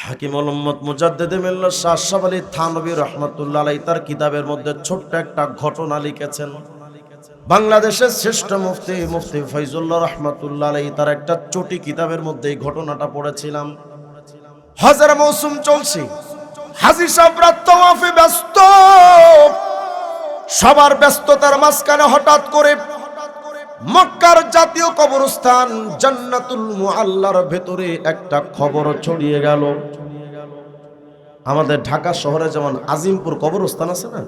হাকিমুল উম্মত মুজাদ্দিদে মিল্লাত শাহ আশরাফ আলী থানভী রাহমাতুল্লাহ আলাইহি তার কিতাবের মধ্যে ছোট্ট একটা ঘটনা লিখেছেন। বাংলাদেশের শ্রেষ্ঠ মুফতি ফয়জুল্লাহ রাহমাতুল্লাহ আলাইহি তার একটা চটি কিতাবের মধ্যে এই ঘটনাটা পড়েছিলাম। হজের মৌসুম চলছে, হাজী সাহেবরা তাওয়াফে ব্যস্ত, সবার ব্যস্ততার মাঝখানে হঠাৎ করে মক্কার জাতীয় কবরস্থান জান্নাতুল মুআল্লার ভেতরে একটা খবর ছড়িয়ে গেল। আমাদের ঢাকা শহরে যেমন আজিমপুর কবরস্থান আছে না,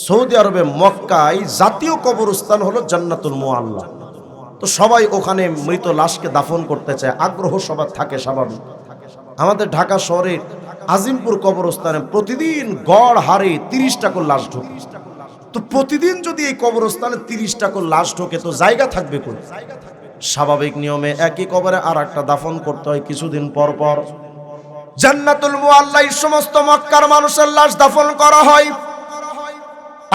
সৌদি আরবে মক্কায় জাতীয় কবরস্থান হলো জান্নাতুল মুআল্লা। তো সবাই ওখানে মৃত লাশকে দাফন করতে চায়, আগ্রহ সবার থাকে স্বাভাবিক। আমাদের ঢাকা শহরে আজিমপুর কবরস্থানে প্রতিদিন গড় হারে 30টা করে লাশ ঢোকে। তো প্রতিদিন যদি এই কবরস্থানে 30টা করে লাশ ঢোকে তো জায়গা থাকবে কোন? স্বাভাবিক নিয়মে একই কবরে আর একটা দাফন করতে হয় কিছুদিন পর পর। জান্নাতুল মুআল্লায় সমস্ত মক্কার মানুষের লাশ দাফন করা হয়।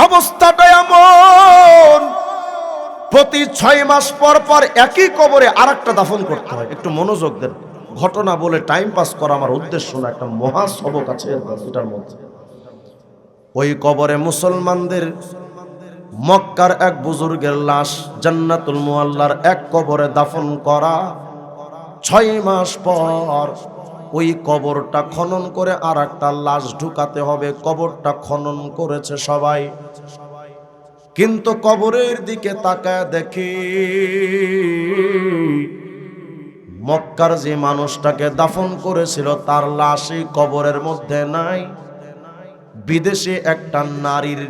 অবস্থাটা এমন, প্রতি 6 মাস পর পর একই কবরে আর একটা দাফন করতে হয়। একটু মনোযোগ দেন, ঘটনা বলে টাইম পাস করা আমার উদ্দেশ্য না, একটা মহা সবক আছে এটার মধ্যে। ওই কবরে মুসলমানদের মক্কার এক বুজুর্গের লাশ জান্নাতুল মুআল্লার এক কবরে দাফন করা। 6 মাস পর ওই কবরটা খনন করে আর একটা লাশ ঢুকাতে হবে। কবরটা খনন করেছে সবাই, কিন্তু কবরের দিকে তাকায় দেখে মক্কার যে মানুষটাকে দাফন করেছিল তার লাশই কবরের মধ্যে নাই। বিদেশে একটা নারীর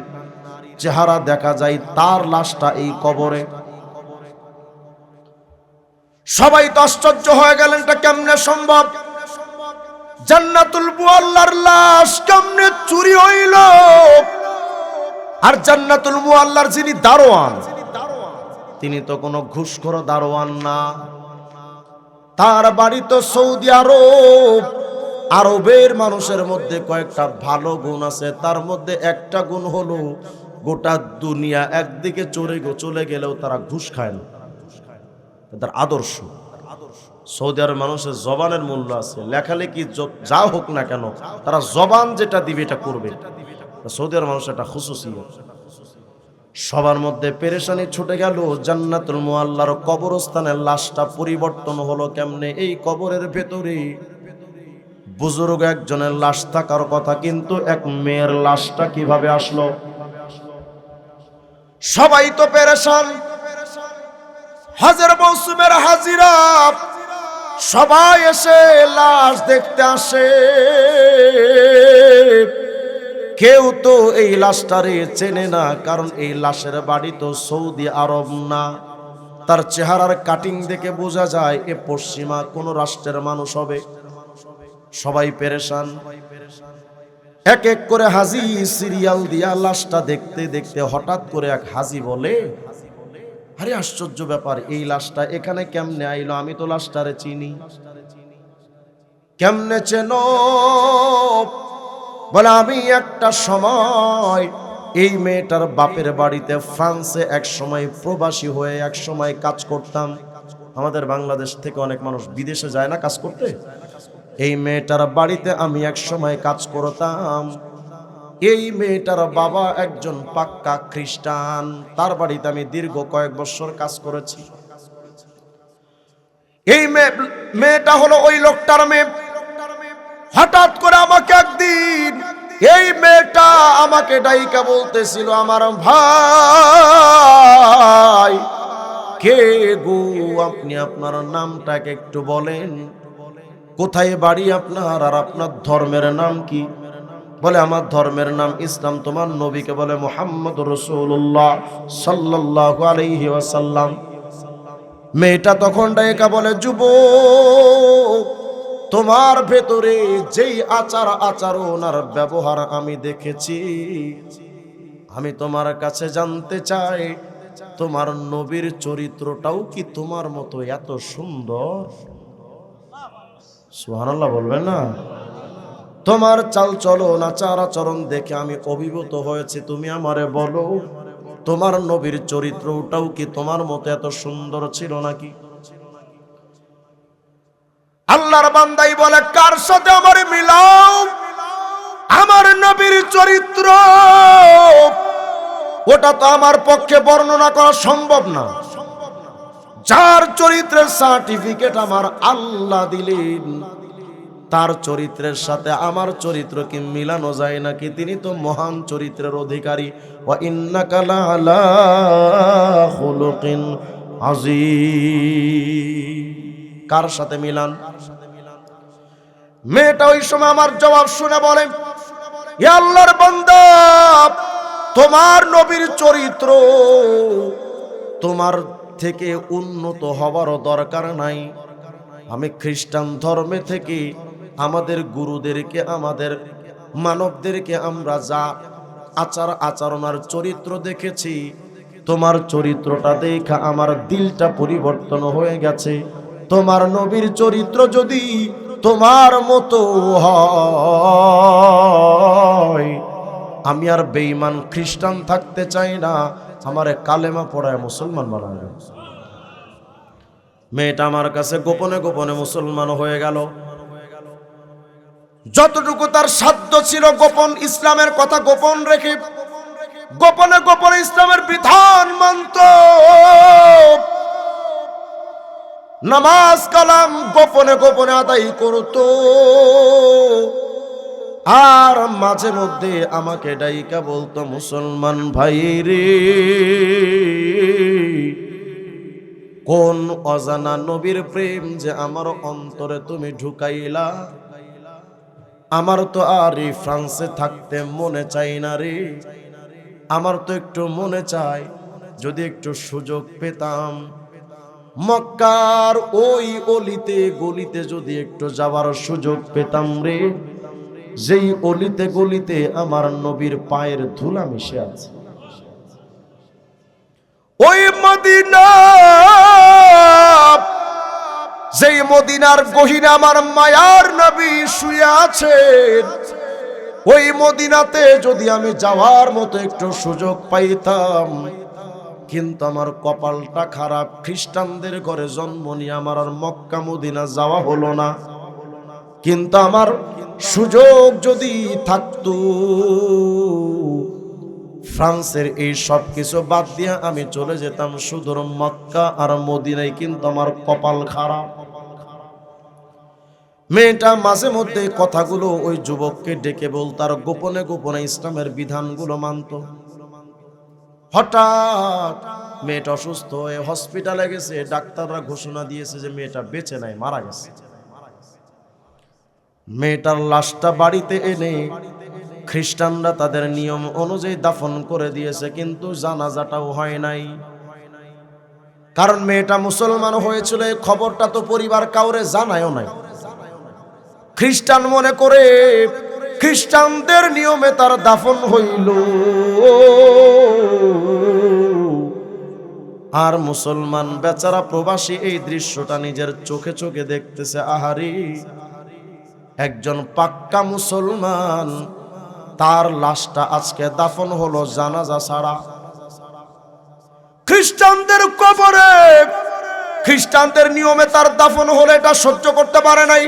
চেহারা দেখা যায়, তার লাশটা এই কবরে। সবাই তো আশ্চর্য হয়ে গেলেন, এটা কেমনে সম্ভব? জান্নাতুল মুআল্লার লাশ কেমনে চুরি হইল? আর জান্নাতুল মুআল্লার যিনি দারোয়ান, তিনি তো কোনো ঘুষখোর দারোয়ান না, তার বাড়ি তো সৌদি আরব। আরবের মানুষের মধ্যে কয়েকটা ভালো গুণ আছে, তার মধ্যে একটা গুণ হলো গোটা দুনিয়া একদিকে চলে গেলেও তারা ঘুষ খায় না। তাদের আদর্শ। সৌদি আরবের মানুষের জবানের মূল্য আছে, লেখালেখি যা হোক না কেন তারা জবান যেটা দিবে এটা করবে। সৌদি আরবের মানুষের একটা খুশুসিয়ত। সবার মধ্যে পেরেশানি ছুটে গেল, জান্নাতুল মুআল্লার কবরস্থানের লাশটা পরিবর্তন হলো কেমনে? এই কবরের ভেতরে বুজুর্গ একজনের লাশ থাকার কথা, কিন্তু এক মেয়ের লাশটা কিভাবে আসলো? সবাই তো পেরেশান। হজের মৌসুমের হাজিরা, সবাই এসে লাশ দেখতে আসে। কেউ তো এই লাশটারে চেনে না, কারণ এই লাশের বাড়ি তো সৌদি আরব না। তার চেহারার কাটিং দেখে বোঝা যায় এ পশ্চিমা কোন রাষ্ট্রের মানুষ হবে। সবাই পেরেশান। এক এক করে হাজি সিরিয়াল দিয়া লাশটা দেখতে দেখতে হঠাৎ করে এক হাজি বলে, আরে আশ্চর্য ব্যাপার, এই লাশটা এখানে কেমনে আইলো? আমি তো লাশটারে চিনি। কেমনে চেনো? বলে, আমি একটা সময় এই মেয়েটার বাপের বাড়িতে ফ্রান্সে এক সময় প্রবাসী হয়ে এক সময় কাজ করতাম। আমাদের বাংলাদেশ থেকে অনেক মানুষ বিদেশে যায় না কাজ করতে। এই মেয়েটার বাড়িতে আমি এক সময় কাজ করতাম। এই মেয়েটার বাবা একজন পাক্কা খ্রিস্টান, তার বাড়িতে আমি দীর্ঘ কয়েক বছর কাজ করেছি। এই মেয়েটা হলো ওই লোকটার মেয়ে। হঠাৎ করে আমাকে একদিন এই মেয়েটা আমাকে ডাইকা বলতেছিল, আমার ভাই কে গো আপনি? আপনার নামটাকে একটু বলেন, কোথায় বাড়ি আপনার, আর আপনার ধর্মের নাম কি? বলে, আমার ধর্মের নাম ইসলাম। তোমার নবীকে বলে মুহাম্মদ রাসূলুল্লাহ সাল্লাল্লাহু আলাইহি ওয়াসাল্লাম। মেয়েটা তখন ডাইকা বলে, যুবক, তোমার ভেতরে যেই আচরণ আর ব্যবহার আমি দেখেছি, আমি তোমার কাছে জানতে চাই তোমার নবীর চরিত্রটাও কি তোমার মতো এত সুন্দর? সুবহানাল্লাহ বলবেন না? তোমার চাল চলন আচার আচরণ দেখে আমি অভিভূত হয়েছি। তুমি আমারে বলো, তোমার নবীর চরিত্রটাও কি তোমার মতো এত সুন্দর ছিল নাকি? আল্লাহর বান্দাই বলে কার সাথে আমার মিলাও? আমার নবীর চরিত্র ওটা তো আমার পক্ষে বর্ণনা করা সম্ভব না। যার চরিত্রের সার্টিফিকেট আমার আল্লাহ দিলেন, তার চরিত্রের সাথে আমার চরিত্র কি মিলানো যায় নাকি? তিনি তো মহান চরিত্রের অধিকারী। ওয়া ইন্নাকা লাআলা খুলুকিন আযীম। কার সাথে মিলান? মেয়েটা ওই সময় আমার জবাব শুনে বলে, ইয়া আল্লাহর বান্দা, তোমার নবীর চরিত্র তোমার থেকে উন্নত হবারও দরকার নাই। আমি খ্রিস্টান ধর্মে থেকে আমাদের গুরুদেরকে, আমাদের মানবদেরকে আমরা যা আচার আচরণ আর চরিত্র দেখেছি, তোমার চরিত্রটা দেখা আমার দিলটা পরিবর্তন হয়ে গেছে। তোমার নবীর চরিত্র যদি তোমার মতো হয়, আমি আর বেঈমান খ্রিস্টান থাকতে চাই না, আমারে কালেমা পড়ায় মুসলমান বানাবে। মেয়েটা আমার কাছে গোপনে গোপনে মুসলমান হয়ে গেল। যতটুকু তার সাধ্য ছিল গোপন ইসলামের কথা গোপন রেখে গোপনে গোপনে ইসলামের বিধান মানত। নামাজ কালাম গোপনে গোপনে আদায় করত। আর মাঝে মধ্যে আমাকে ডাইকা বলতো, মুসলমান ভাই রে, কোন অজানা নবীর প্রেম যে আমার অন্তরে তুমি ঢুকাইলা, আমার তো আর এই ফ্রান্সে থাকতে মনে চাই না রে। আমার তো একটু মনে চাই যদি একটু সুযোগ পেতাম, মক্কার ওই অলিতে গলিতে যদি একটু যাওয়ার সুযোগ পেতাম রে, যেই অলিতে গলিতে আমার নবীর পায়ের ধুলা মিশে আছে। ওই মদিনা, যেই মদিনার গহীনে আমার মায়ার নবী শুয়ে আছেন, ওই মদিনাতে যদি আমি যাওয়ার মতো একটু সুযোগ পাইতাম। কিন্তু আমার কপালটা খারাপ, খ্রিস্টানদের ঘরে জন্ম নিয়ে আমার আর মক্কা মদিনা যাওয়া হলো না। কিন্তু আমার সুযোগ যদি থাকতো, ফ্রান্সের এই সব কিছু বাদ দিয়ে আমি চলে যেতাম সুদূর মক্কা আর মদিনায়। কিন্তু আমার কপাল খারাপ। মেয়েটা মাঝে মধ্যে কথাগুলো ওই যুবককে ডেকে বলতো, আর গোপনে গোপনে ইসলামের বিধানগুলো মানত। হঠাৎ মেয়েটা অসুস্থ হয়ে হসপিটালে গেছে। ডাক্তাররা ঘোষণা দিয়েছে যে মেয়েটা বেঁচে নাই, মারা গেছে। মেয়েটার লাশটা বাড়িতে এনে খ্রিস্টানরা তাদের নিয়ম অনুযায়ী দাফন করে দিয়েছে, কিন্তু জানাজাটাও হয় নাই। কারণ মেয়েটা মুসলমান হয়েছিল, এই খবরটা তো পরিবার কাউরে জানায়ও নাই। খ্রিস্টান মনে করে খ্রিস্টানদের নিয়মে তার দাফন হইল, আর মুসলমান বেচারা প্রবাসী এই দৃশ্যটা নিজের চোখে চোখে দেখতেছে। আহারে, একজন পাক্কা মুসলমান, তার লাশটা আজকে দাফন হলো জানাজা ছাড়া। খ্রিস্টানদের কবরে, খ্রিস্টানদের নিয়মে তার দাফন হলো, এটা সহ্য করতে পারে নাই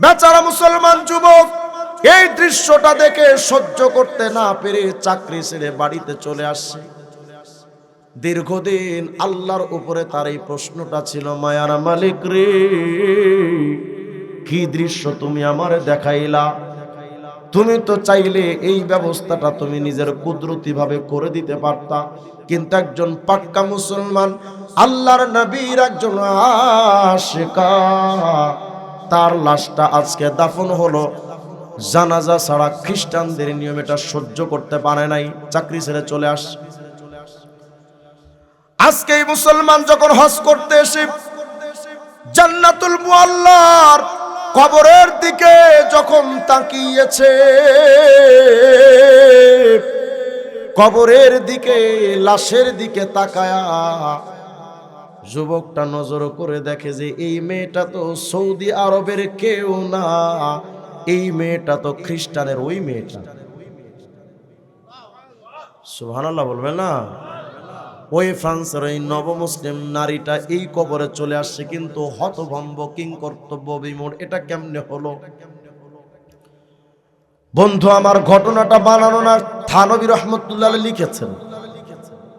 বেচারা মুসলমান যুবক। এই দৃশ্যটা দেখে সহ্য করতে না পেরে চাকরি ছেড়ে বাড়িতে চলে আসছে। দীর্ঘদিন আল্লাহর উপরে তার এই প্রশ্নটা ছিল, মায়ার মালিক রে, কি দৃশ্য তুমি আমারে দেখাইলা? তুমি তো চাইলে এই ব্যবস্থাটা তুমি নিজের কুদরতি ভাবে করে দিতে পারতা, কিন্তু একজন পাক্কা মুসলমান, আল্লাহর নবীর একজন আশিকা, তার লাশটা আজকে দাফন হলো জানাজা ছাড়া। খ্রিস্টানদের নিয়ম এটা সহ্য করতে পারে নাই, চাকরি ছেড়ে চলে আসে। আজকে এই মুসলমান যখন হজ করতে এসে জান্নাতুল মুআল্লার কবরের দিকে যখন তাকিয়েছে, কবরের দিকে, লাশের দিকে তাকায়া যুবকটা নজর করে দেখে যে এই মেয়েটা তো সৌদি আরবের কেউ না, এই মেয়েটা তো খ্রিস্টানের ওই মেয়েটা। সুবহানাল্লাহ বলবেন না? ওই ফ্রান্সের ওই নবমুসলিম নারীটা এই কবরে চলে আসছে, কিন্তু হতভম্ব কিংকর্তব্য বিমূঢ়, এটা কেমনে হলো? বন্ধু আমার, ঘটনাটা বানানো না, থানবী রহমতুল্লাহ আলাইহি লিখেছেন,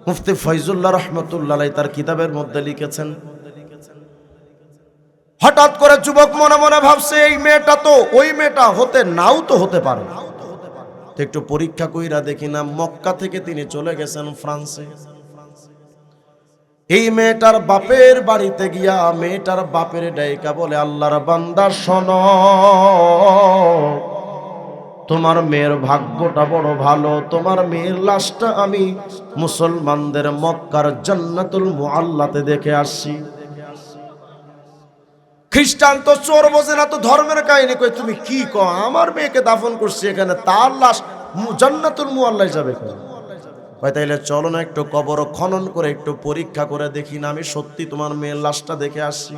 মুফতি ফয়জুল্লাহ রহমতুল্লাহ আলাইহি তার কিতাবের মধ্যে লিখেছেন। হঠাৎ করে যুবক মনে মনে ভাবছে, এই মেয়েটা তো ওই মেয়েটা হতে নাও তো হতে পারে, তো একটু পরীক্ষা কইরা দেখি না। মক্কা থেকে তিনি চলে গেছেন ফ্রান্সে। এই মেয়েটার বাপের বাড়িতে গিয়া মেয়েটার বাপের ডাইকা বলে, আল্লাহর বান্দা শোনো, তোমার মেয়ের ভাগ্যটা বড় ভালো, তোমার মেয়ের লাশটা আমি মুসলমানদের মক্কার জান্নাতুল মুআল্লাতে দেখে আসছি। খ্রিস্টান তো চোর বোঝে না, তো ধর্মের কাহিনী কই, তুমি কি কও? আমার মেয়েকে দাফন করছি এখানে, তার লাশ জান্নাতুল মুআল্লায় যাবে কেন? কয় তাইলে চলো না একটু কবর খনন করে একটু পরীক্ষা করে দেখি না, আমি সত্যি তোমার মেয়ের লাশটা দেখে আসছি।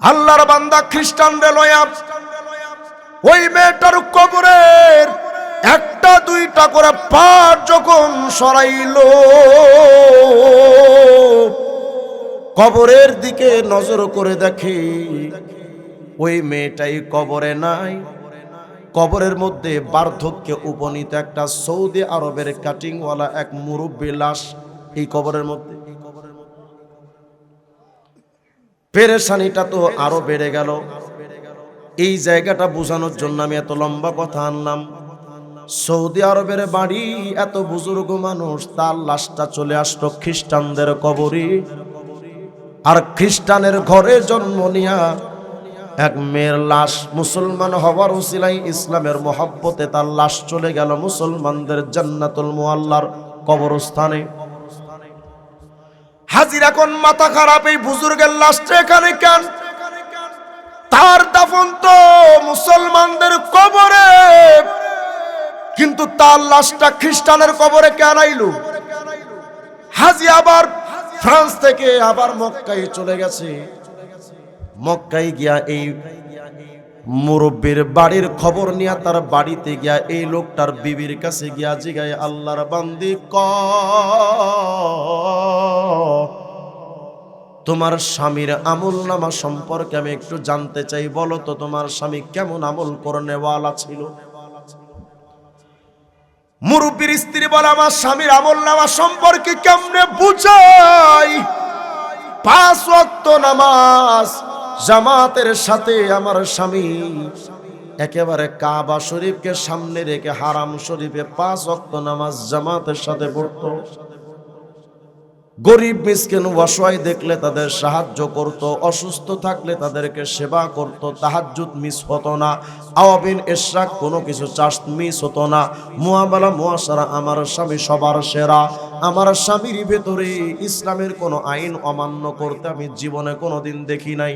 আল্লাহর বান্দা খ্রিস্টানদের লয়া ওই মেয়েটার কবরের একটা দুইটা করে পাট যখন সরাইলো, কবরের দিকে নজর করে দেখে ওই মেয়েটাই কবরে নাই। কবরের মধ্যে বার্ধক্যে উপনীত একটা সৌদি আরবের কাটিংওয়ালা এক মুরব্বী লাশ এই কবরের মধ্যে। পেরেশানিটা তো আরো বেড়ে গেল। এই জায়গাটা বোঝানোর জন্য আমি এত লম্বা কথা আনলাম। সৌদি আরবের বাড়ি, এত বুজুর্গ মানুষ, তার লাশটা চলে আসলো খ্রিস্টানদের কবরে। আর খ্রিস্টানের ঘরে জন্ম নিয়া এক মেয়ের লাশ, মুসলমান হওয়ার উসিলায় ইসলামের মহব্বতে তার লাশ চলে গেল মুসলমানদের জান্নাতুল মুআল্লার কবরস্থানে। হাজির এখন মাথা খারাপ, এই বুজুর্গের লাশটা এখানে কেন? তার দাফন তো মুসলমানদের কবরে, কিন্তু তার লাশটা খ্রিস্টানের কবরে কেন আইলো? হাজি আবার ফ্রান্স থেকে আবার মক্কায় চলে গেছে। মক্কায় গিয়া এই মুরব্বীর বাড়ির খবর নিয়ে তার বাড়িতে গিয়া এই লোকটার বিবির কাছে গিয়া জিগায়, আল্লাহর বান্দি তোমার স্বামীর আমল নামা সম্পর্কে আমি একটু জানতে চাই, বলো তো তোমার স্বামী কেমন আমল করনেওয়ালা ছিল? মুরব্বীর স্ত্রী বলে, আমার স্বামীর আমল নামা সম্পর্কে কেমনে বুঝাই? 5 ওয়াক্ত নামাজ জামাতের সাথে আমার স্বামী একেবারে কাবা শরীফকে সামনে রেখে হারাম শরীফে 5 ওয়াক্ত নামাজ জামাতের সাথে পড়তো। গরিব মিসকিন অসহায় দেখলে তাদের সাহায্য করত, অসুস্থ থাকলে তাদেরকে সেবা করত, তাহাজ্জুদ মিস হতো না, আওয়াবিন ইশরাক কোনো কিছু চাষ মিস হতো না। মুআমালা মুআশারা আমার স্বামী সবার সেরা। আমার স্বামীর ভেতরে ইসলামের কোনো আইন অমান্য করতে আমি জীবনে কোনোদিন দেখি নাই।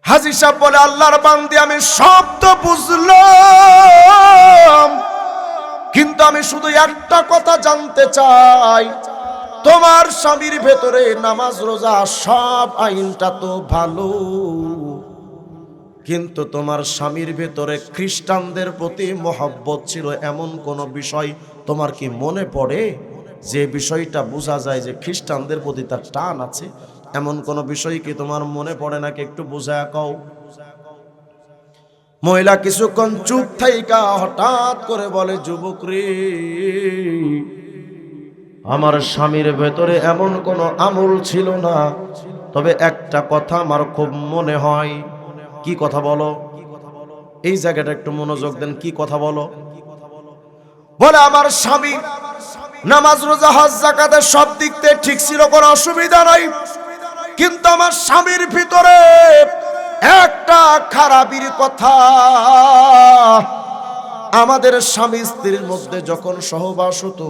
হাজী সাহেব বলে, আল্লাহর বান্দি আমি সব তো বুঝলাম, কিন্তু আমি শুধু একটা কথা জানতে চাই, তোমার স্বামীর ভেতরে নামাজ রোজা সব আইনটা তো ভালো, কিন্তু তোমার স্বামীর ভেতরে খ্রিস্টানদের প্রতি মহব্বত ছিল, এমন কোন বিষয় তোমার কি মনে পড়ে যে বিষয়টা বোঝা যায় যে খ্রিস্টানদের প্রতি তার টান আছে? এমন কোন বিষয় কি তোমার মনে পড়ে নাকি? একটু বুঝায়া কও। মহিলা কিছুক্ষণ চুপ থাইকা হঠাৎ করে বলে, যুবক রে, আমার স্বামীর ভেতরে এমন কোনো আমল ছিল না, তবে একটা কথা আমার খুব মনে হয়। কি কথা বলো? এই জায়গাটা একটু মনোযোগ দেন, কি কথা বলো? বলে, আমার স্বামী নামাজ রোজা হজ যাকাতের সব দিক থেকে ঠিক ছিল, কোনো অসুবিধা নাই, কিন্তু আমার স্বামীর ভিতরে একটা খারাপির কথা। আমাদের স্বামী স্ত্রীর মধ্যে যখন সহবাস হতো,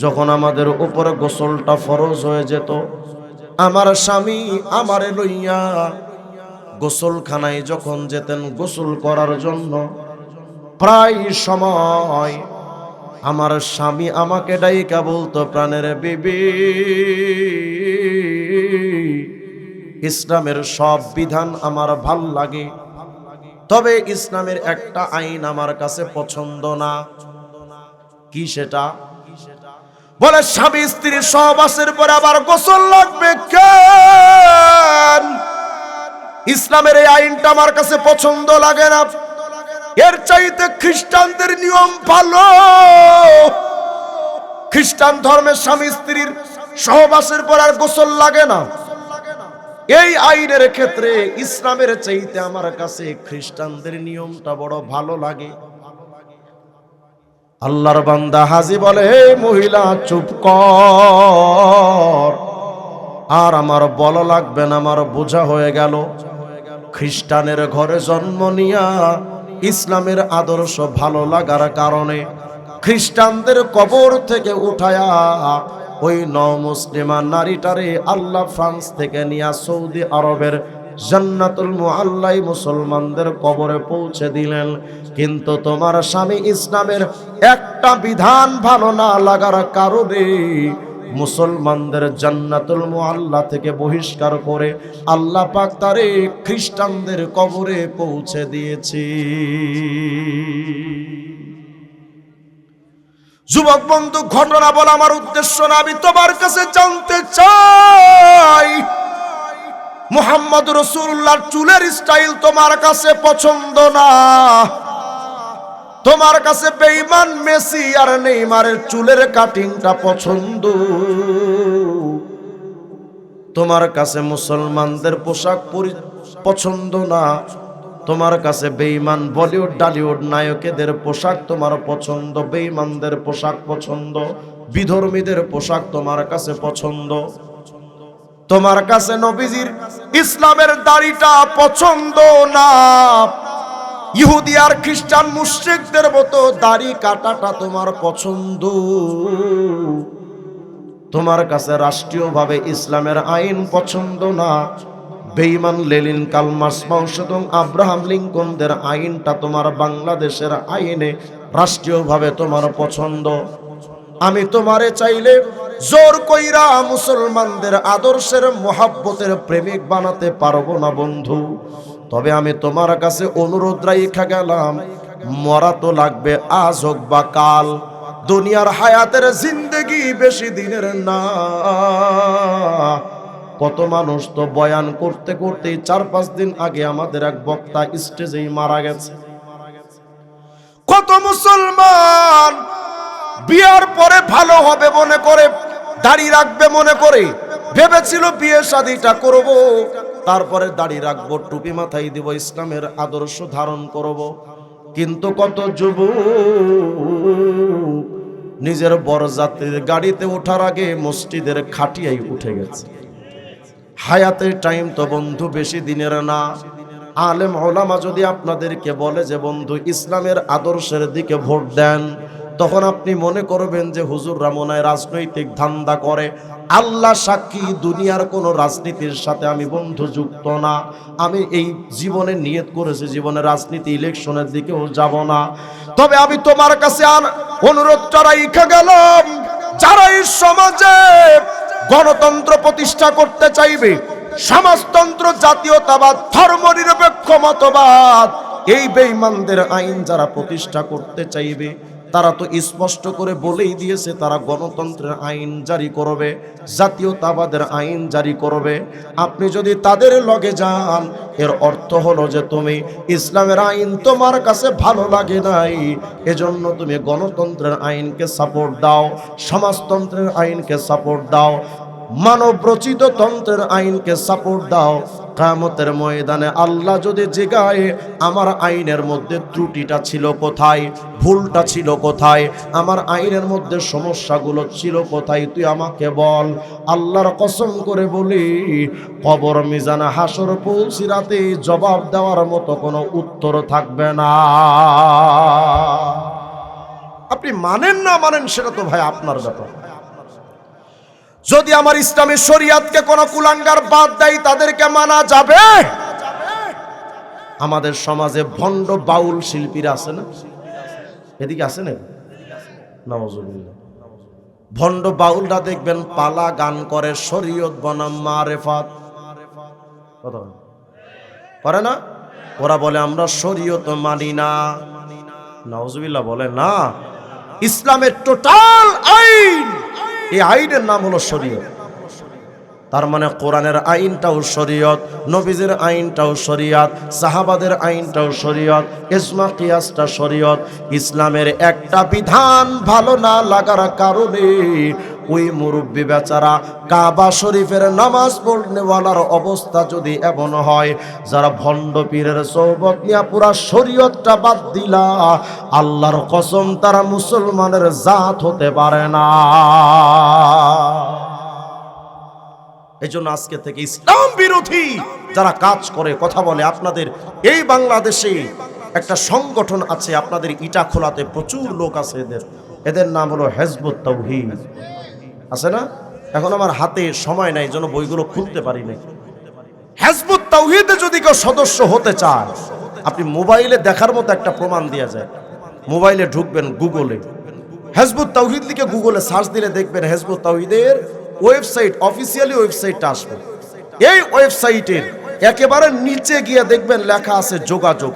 যখন আমাদের উপরে গোসলটা ফরজ হয়ে যেত, আমার স্বামী আমারে লইয়া গোসলখানায় যখন যেতেন গোসল করার জন্য, প্রায় সময় আমার স্বামী আমাকে ডাইকা বলতো, প্রাণের বিবি, ইসলামের সব বিধান আমার ভাল লাগে, তবে ইসলামের একটা আইন আমার কাছে পছন্দ না। কি সেটা? বলে স্বামী স্ত্রীর সহবাসের পরে আবার গোসল লাগবে কেন? ইসলামের এই আইনটা আমার কাছে পছন্দ লাগে না। এর চাইতে খ্রিস্টানদের নিয়ম ভালো। খ্রিস্টান ধর্মের স্বামী স্ত্রীর সহবাসের পর আর গোসল লাগে না। এই আইনের ক্ষেত্রে ইসলামের চাইতে আমার কাছে খ্রিস্টানদের নিয়মটা বড় ভালো লাগে। আল্লাহর বান্দা হাজী বলে, হে মহিলা চুপ কর, আর আমার বলা লাগবে না, আমার বোঝা হয়ে গেল। খ্রিস্টানের ঘরে জন্ম নিয়া ইসলামের আদর্শ ভালো লাগার কারণে খ্রিস্টানদের কবর থেকে উঠায়া ওই নমুসলিমা নারীটারে আল্লাহ ফ্রান্স থেকে নিয়া সৌদি আরবের জান্নাতুল মুআল্লাই মুসলমানদের কবরে পৌঁছে দিলেন। কিন্তু তোমার স্বামী ইসলামের একটা বিধান ভালো না লাগার কারণে মুসলমানদের জান্নাতুল মুআল্লা থেকে বহিষ্কার করে আল্লাহ পাক তারে খ্রিস্টানদের কবরে পৌঁছে দিয়েছে। যুবক বন্ধু, ঘটনা বলা আমার উদ্দেশ্য না, আমি তোমার কাছে জানতে চাই মুহাম্মদ রাসূলুল্লাহর চুলের স্টাইল তোমার কাছে পছন্দ না? তোমার কাছে বেঈমান মেসি আর নেইমারের চুলের কাটিংটা পছন্দ? তোমার কাছে মুসলমানদের পোশাক পছন্দ না? তোমার কাছে বেঈমান বলিউড ডালিউড নায়কেদের পোশাক তোমার পছন্দ, বেঈমানদের পোশাক পছন্দ, বিধর্মীদের পোশাক তোমার কাছে পছন্দ? তোমার কাছে নবীজির ইসলামের দাড়িটা পছন্দ না? ইহুদি আর খ্রিস্টান মুশরিকদের মতো দাড়ি কাটাটা তোমার পছন্দ? তোমার কাছে রাষ্ট্রীয়ভাবে ইসলামের আইন পছন্দ না? বেঈমান লেনিন, কার্ল মার্কস, মাও সেতুং, আব্রাহাম লিঙ্কনদের আইনটা তোমার বাংলাদেশের আইনে রাষ্ট্রীয়ভাবে তোমার পছন্দ? আমি তোমারে চাইলে জোর কইরা মুসলমানদের আদর্শের মোহাব্বতের প্রেমিক বানাতে পারবো না বন্ধু। তবে আমি তোমার কাছে অনুরোধ রাইখা গেলাম, মরা তো লাগবে আজ হোক বা কাল। দুনিয়ার হায়াতের জিন্দেগি বেশি দিনের না। কত মানুষ তো বয়ান করতে করতে 4-5 দিন আগে আমাদের এক বক্তা স্টেজেই মারা গেছে। কত মুসলমান বিয়ার পরে ভালো হবে মনে করে, দাড়ি রাখবে মনে করে, ভেবেছিল বিয়ে শাদীটা করব, তারপরে দাড়ি রাখবো, টুপি মাথায় দিব, ইসলামের আদর্শ ধারণ করব। কিন্তু কত যুবক নিজের বরযাত্রীর গাড়িতে ওঠার আগে মসজিদের খাটিয়াই উঠে গেছে। হায়াতের টাইম তো বন্ধু বেশি দিনের না। আলেম ওলামা যদি আপনাদেরকে বলে যে বন্ধু ইসলামের আদর্শের দিকে ভোট দেন, তখন আপনি মনে করবেন যে হুজুররা মনে হয় রাজনৈতিক ধান্দা করে। আল্লাহ সাক্ষী, দুনিয়ার কোনো রাজনীতির সাথে আমি বন্ধু যুক্ত না। আমি এই জীবনে নিয়ত করেছি জীবনে রাজনীতি ইলেকশনের দিকেও যাব না। তবে আমি তোমার কাছে অনুরোধটা রাইখা গেলাম, যারা এই সমাজে গণতন্ত্র প্রতিষ্ঠা করতে চাইবে, সমাজতন্ত্র, জাতীয়তাবাদ, ধর্মনিরপেক্ষ মতবাদ, এই বেঈমানদের আইন যারা প্রতিষ্ঠা করতে চাইবে, তারা তো স্পষ্ট করে বলেই দিয়েছে তারা গণতন্ত্রের আইন জারি করবে, জাতীয়তাবাদের আইন জারি করবে। আপনি যদি তাদের লগে যান, এর অর্থ হলো যে তুমি ইসলামের আইন তোমার কাছে ভালো লাগে নাই, এজন্য তুমি গণতন্ত্রের আইনকে সাপোর্ট দাও, সমাজতন্ত্রের আইনকে সাপোর্ট দাও, মানব রচিত তন্ত্রের আইনকে সাপোর্ট দাও। কিয়ামতের ময়দানে আল্লাহ যদি জিগায় আমার আইনের মধ্যে ত্রুটিটা ছিল কোথায়, ভুলটা ছিল কোথায়, আমার আইনের মধ্যে সমস্যাগুলো ছিল কোথায়, তুই আমাকে বল। আল্লাহর কসম করে বলি, কবর, মিজান, হাসর, পুলসিরাতে জবাব দেওয়ার মতো কোনো উত্তর থাকবে না। আপনি মানেন না মানেন সেটা তো ভাই আপনার ব্যাপার। যদি আমার ইসলামী শরিয়াতকে কোন কুলাঙ্গার বাদ দেয়, তাদেরকে মানা যাবে? আমাদের সমাজে ভণ্ড বাউল শিল্পীরা আছে না, এদিকে আছে না? নাউজুবিল্লাহ। ভণ্ড বাউলরা দেখবেন পালা গান করে, শরীয়ত বনাম মারেফাত কথা করে না? ওরা বলে আমরা শরীয়ত মানি না। নাউজুবিল্লাহ বলে না, ইসলামের টোটাল আইন এই আইনের নাম হলো শরীয়ত। তার মানে কোরআনের আইনটাও শরীয়ত, নবীদের আইনটাও শরীয়ত, সাহাবাদের আইনটাও শরীয়ত, ইজমা কিয়াসটা শরীয়ত। ইসলামের একটা বিধান ভালো না লাগার কারণে ওই মুরব্বী বেচারা কাবা শরীফের নামাজ পড়নেওয়ালার অবস্থা যদি এমন হয়, যারা ভণ্ড পীরের সোহবত নিয়ে পুরা শরীয়তটা বাদ দিলা, আল্লাহর কসম তারা মুসলমানের জাত হতে পারে না। এই জন্য আজকে থেকে ইসলাম বিরোধী যারা কাজ করে, কথা বলে, আপনাদের এই বাংলাদেশে একটা সংগঠন আছে, আপনাদের ইটাখোলাতে প্রচুর লোক আছে, এদের নাম হলো হিজবুত তাওহীদ। আছে না? এখন আমার হাতে সময় নাই, জন্য বইগুলো খুলতে পারি নাই। হিজবুত তাওহীদে যদি কেউ সদস্য হতে চায়, আপনি মোবাইলে দেখার মতো একটা প্রমাণ দেয়া যায়। মোবাইলে ঢুকবেন গুগলে, হিজবুত তাওহীদ লিখে গুগলে সার্চ দিলে দেখবেন হিজবুত তাওহীদের ওয়েবসাইট, অফিসিয়ালি ওয়েবসাইটটা আসবে। এই ওয়েবসাইটের একেবারে নিচে গিয়ে দেখবেন লেখা আছে যোগাযোগ।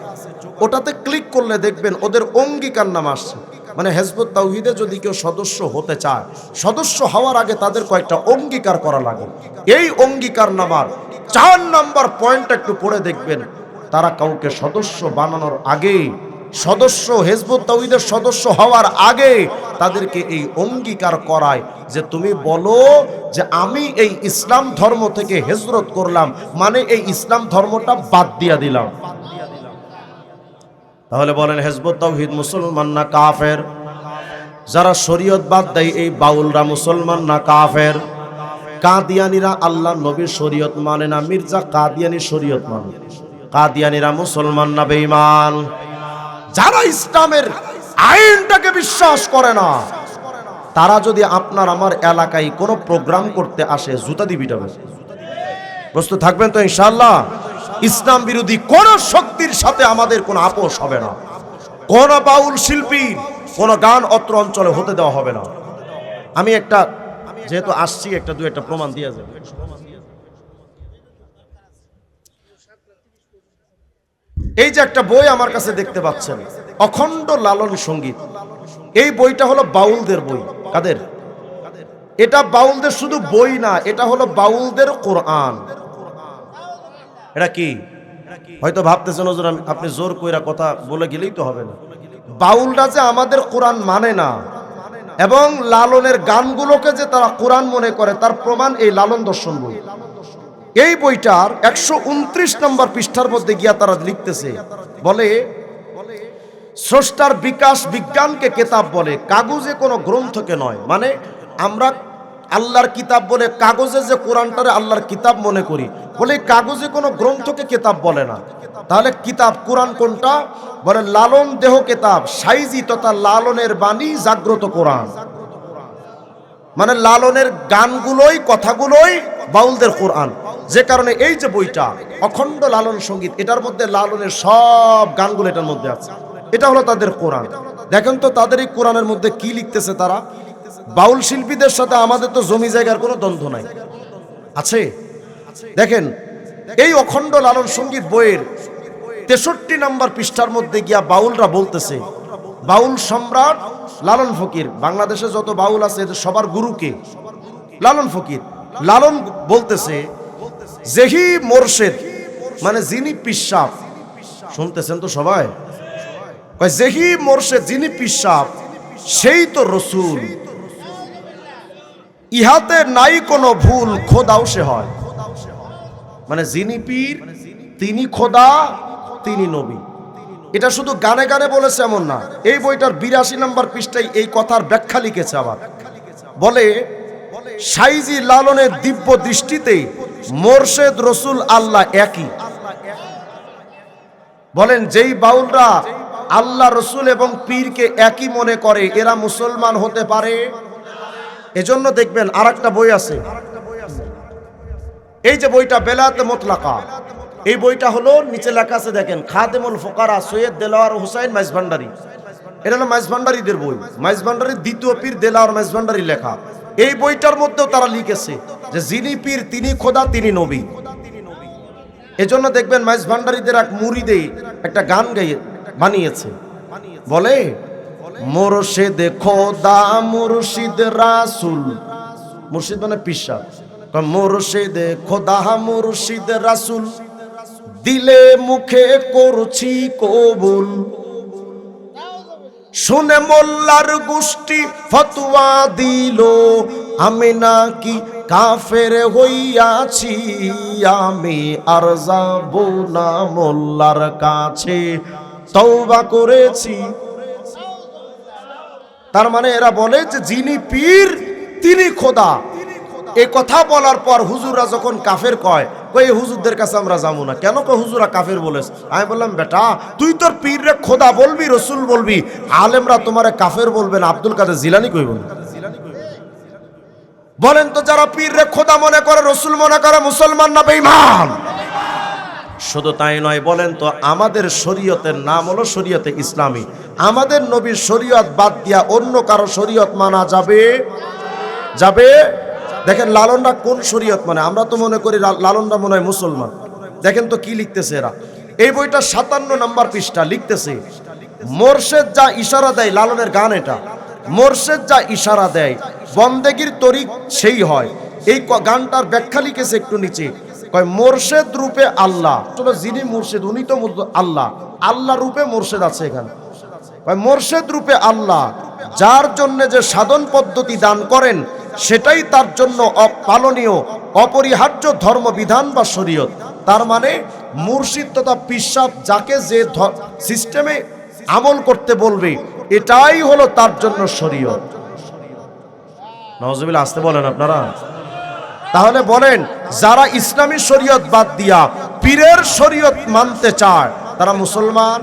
ওটাতে ক্লিক করলে দেখবেন ওদের অঙ্গীকার নাম আসছে। মানে হিজবুত তাওহীদে যদি কেউ সদস্য হতে চায়, সদস্য হওয়ার আগে তাদের কয়েকটা অঙ্গীকার করা লাগে। এই অঙ্গীকার নামার 4 নাম্বার পয়েন্টটা একটু পড়ে দেখবেন, তারা কাউকে সদস্য বানানোর আগে, সদস্য হিজবুত তাওহীদের সদস্য হওয়ার আগে তাদেরকে এই অঙ্গীকার করায় যে তুমি বলো যে আমি এই ইসলাম ধর্ম থেকে হিজরত করলাম, মানে এই ইসলাম ধর্মটা বাদ দিয়া দিলাম। তাহলে বলেন হিজবুত তাওহীদ মুসলমান না কাফের? যারা শরীয়ত বাদ দেয় এই বাউলরা মুসলমান না কাফের? কাদিয়ানীরা আল্লাহ নবীর শরীয়ত মানে না, মির্জা কাদিয়ানী শরীয়ত মানে। কাদিয়ানীরা মুসলমান না বেঈমান? যারা ইসলামের আইনটাকে বিশ্বাস করে না, তারা যদি আপনার আমার এলাকায় কোনো প্রোগ্রাম করতে আসে, জুতা দিয়ে পিটাবে। প্রস্তুত থাকবেন তো ইনশাআল্লাহ? ইসলাম বিরোধী কোন শক্তির সাথে আমাদের কোনো আপোষ হবে না। কোন বাউল শিল্পী কোন গান অত্র অঞ্চলে হতে দেওয়া হবে না। আমি একটা, যেহেতু আসছি, একটা দু একটা প্রমাণ দিয়ে যাবে। এই যে একটা বই আমার কাছে দেখতে পাচ্ছেন, অখণ্ড লালন সঙ্গীত। এই বইটা হলো বাউলদের বই। কাদের? এটা বাউলদের শুধু বই না, এটা হলো বাউলদের কোরআন। এটা কি? হয়তো ভাবতেছেন হুজুর আপনি জোর কইরা কথা বলে গেলেই তো হবে না। বাউলরা যে আমাদের কোরআন মানে না এবং লালনের গানগুলোকে যে তারা কোরআন মনে করে, তার প্রমাণ এই লালন দর্শন বই। এই বইটার 129 নম্বর পৃষ্ঠার মধ্যে গিয়া তারা লিখতেছে, বলে স্রষ্টার বিকাশ বিজ্ঞানকে কিতাব বলে, কাগজে কোনো গ্রন্থকে নয়। মানে আমরা আল্লাহর কিতাব বলে কাগজে যে কোরআনটারে আল্লাহর কিতাব মনে করি, বলে কাগজে কোনো গ্রন্থকে কিতাব বলে না। তাহলে কিতাব কোরআন কোনটা? বলে লালন দেহ কিতাব, সাইজি তথা লালনের বাণী জাগ্রত কোরআন। মানে লালনের গানগুলোই, কথাগুলোই বাউলদের কোরআন। যে কারণে এই যে বইটা অখণ্ড লালন সঙ্গীত, এটার মধ্যে লালনের সব গানগুলো এটার মধ্যে আছে। এটা হলো তাদের কোরআন। দেখেন তো তাদের এই কোরআনের মধ্যে কি লিখতেছে তারা। বাউল শিল্পীদের সাথে আমাদের তো জমি জায়গার কোনো দ্বন্দ্ব নাই, আছে? দেখেন এই অখণ্ড লালন সঙ্গীত বইয়ের 63 নম্বর পৃষ্ঠার মধ্যে গিয়া বাউলরা বলতেছে, বাউল সম্রাট লালন ফকির। বাংলাদেশে যত বাউল আছে এদের সবার গুরুকে লালন ফকির। লালন বলতেছে, যেহি মোরশেদ, মানে যিনি পিসাব, শুনতেছেন তো সবাই, যেহি মোরশেদ, যিনি পিসাব, সেই তো রসুল, ইহাতে নাই কোনো ভুল, খোদাও সে হয়। মানে যিনি পীর তিনি খোদা, তিনি নবী। এটা শুধু গানে গানে বলেছে এমন না। এই বইটার 82 নম্বর পৃষ্ঠায় এই কথার ব্যাখ্যা লিখেছে আবার। বলে সাইজি লালনের দিব্য দৃষ্টিতে মোরশেদ রসুল আল্লাহ একই। বলেন যেই বাউলরা আল্লাহ রসুল এবং পীরকে একই মনে করে, এরা মুসলমান হতে পারে? এজন্য দেখবেন আরেকটা বই আছে, এই যে বইটা বেলায়েতে মুতলাকা, এই বইটা হলো নিচে লেখা আছে দেখেন, খাদেমুল ফুকারা সৈয়দ দেলাওয়ার হুসাইন মাইজভান্ডারি। এটা হলো মাইজভান্ডারিদের বই, মাইজভান্ডারির দ্বিতীয় পীর দেলাওয়ার মাইজভান্ডারি লেখা। এই বইটার মধ্যেও তারা লিখেছে যে যিনি পীর তিনি খোদা, তিনি নবী। এজন্য দেখবেন মাইজভান্ডারিদের এক মুরিদে একটা গান গাইয়ে বানিয়েছে, বলে মুর্শিদ খোদা মুর্শিদ রাসূল মুর্শিদ মানে পিসা। মুর্শিদে খোদা মুর্শিদ রাসূল দিলে মুখে করছি কবুল, শুনে মোল্লার গোষ্ঠী ফতোয়া দিল আমি নাকি কাফের হইয়াছি, আমি আর যাব না মোল্লার কাছে, তওবা করেছি। তার মানে এরা বলে যে যিনি পীর তিনি খোদা। এই কথা বলার পর হুজুররা যখন কাফের কয়, কই হুজুরদের কাছে আমরা যাবো না। কেন কো হুজুরা কাফের বলেছ? আমি বললাম বেটা তুই তোর পীররে খোদা বলবি, রসুল বলবি, আলেমরা তোমারে কাফের বলবে না, আব্দুল কাদের জিলানী কইব না। বলেন তো যারা পীররে খোদা মনে করে, রসুল মনে করে, মুসলমান না বেঈমান? শুধু তাই নয়, বলেন তো আমাদের শরীয়তের নাম হলো শরীয়তে ইসলামী। আমাদের নবীর শরীয়ত বাদ দিয়া অন্য কারো শরীয়ত মানা যাবে? যাবে? দেখেন লালনরা কোন শরীয়ত মানে, আমরা তো মনে করি লালনরা মনে হয় মুসলমান। দেখেন তো কি লিখতেছে এরা, এই বইটা 57 নম্বর পৃষ্ঠা লিখতেছে, মোর্শেদ যা ইশারা দেয়, লালনের গান এটা, মোর্শেদ যা ইশারা দেয় বন্দেগীর তরিক সেই হয়। এই গানটার ব্যাখ্যা লিখেছে একটু নিচে, কয় মোর্শেদ রূপে আল্লাহ, যিনি মুর্শিদ উনি তো আল্লাহ, আল্লাহ রূপে মোর্শেদ আছে এখানে। কয় মোর্শেদ রূপে আল্লাহ, যার জন্য যে সাধন পদ্ধতি দান করেন সেটাই তার জন্য অপালনীয় অপরিহার্য ধর্মবিধান বা শরীয়ত। তার মানে মুর্শিদ তথা পিসাব যাকে যে সিস্টেমে আমল করতে বলবে এটাই হলো তার জন্য শরীয়ত। নাউজুবিল্লাহ, আসতে বলেন আপনারা। তাহলে বলেন যারা ইসলামী শরীয়ত বাদ দিয়া পীরের শরীয়ত মানতে চায় তারা মুসলমান?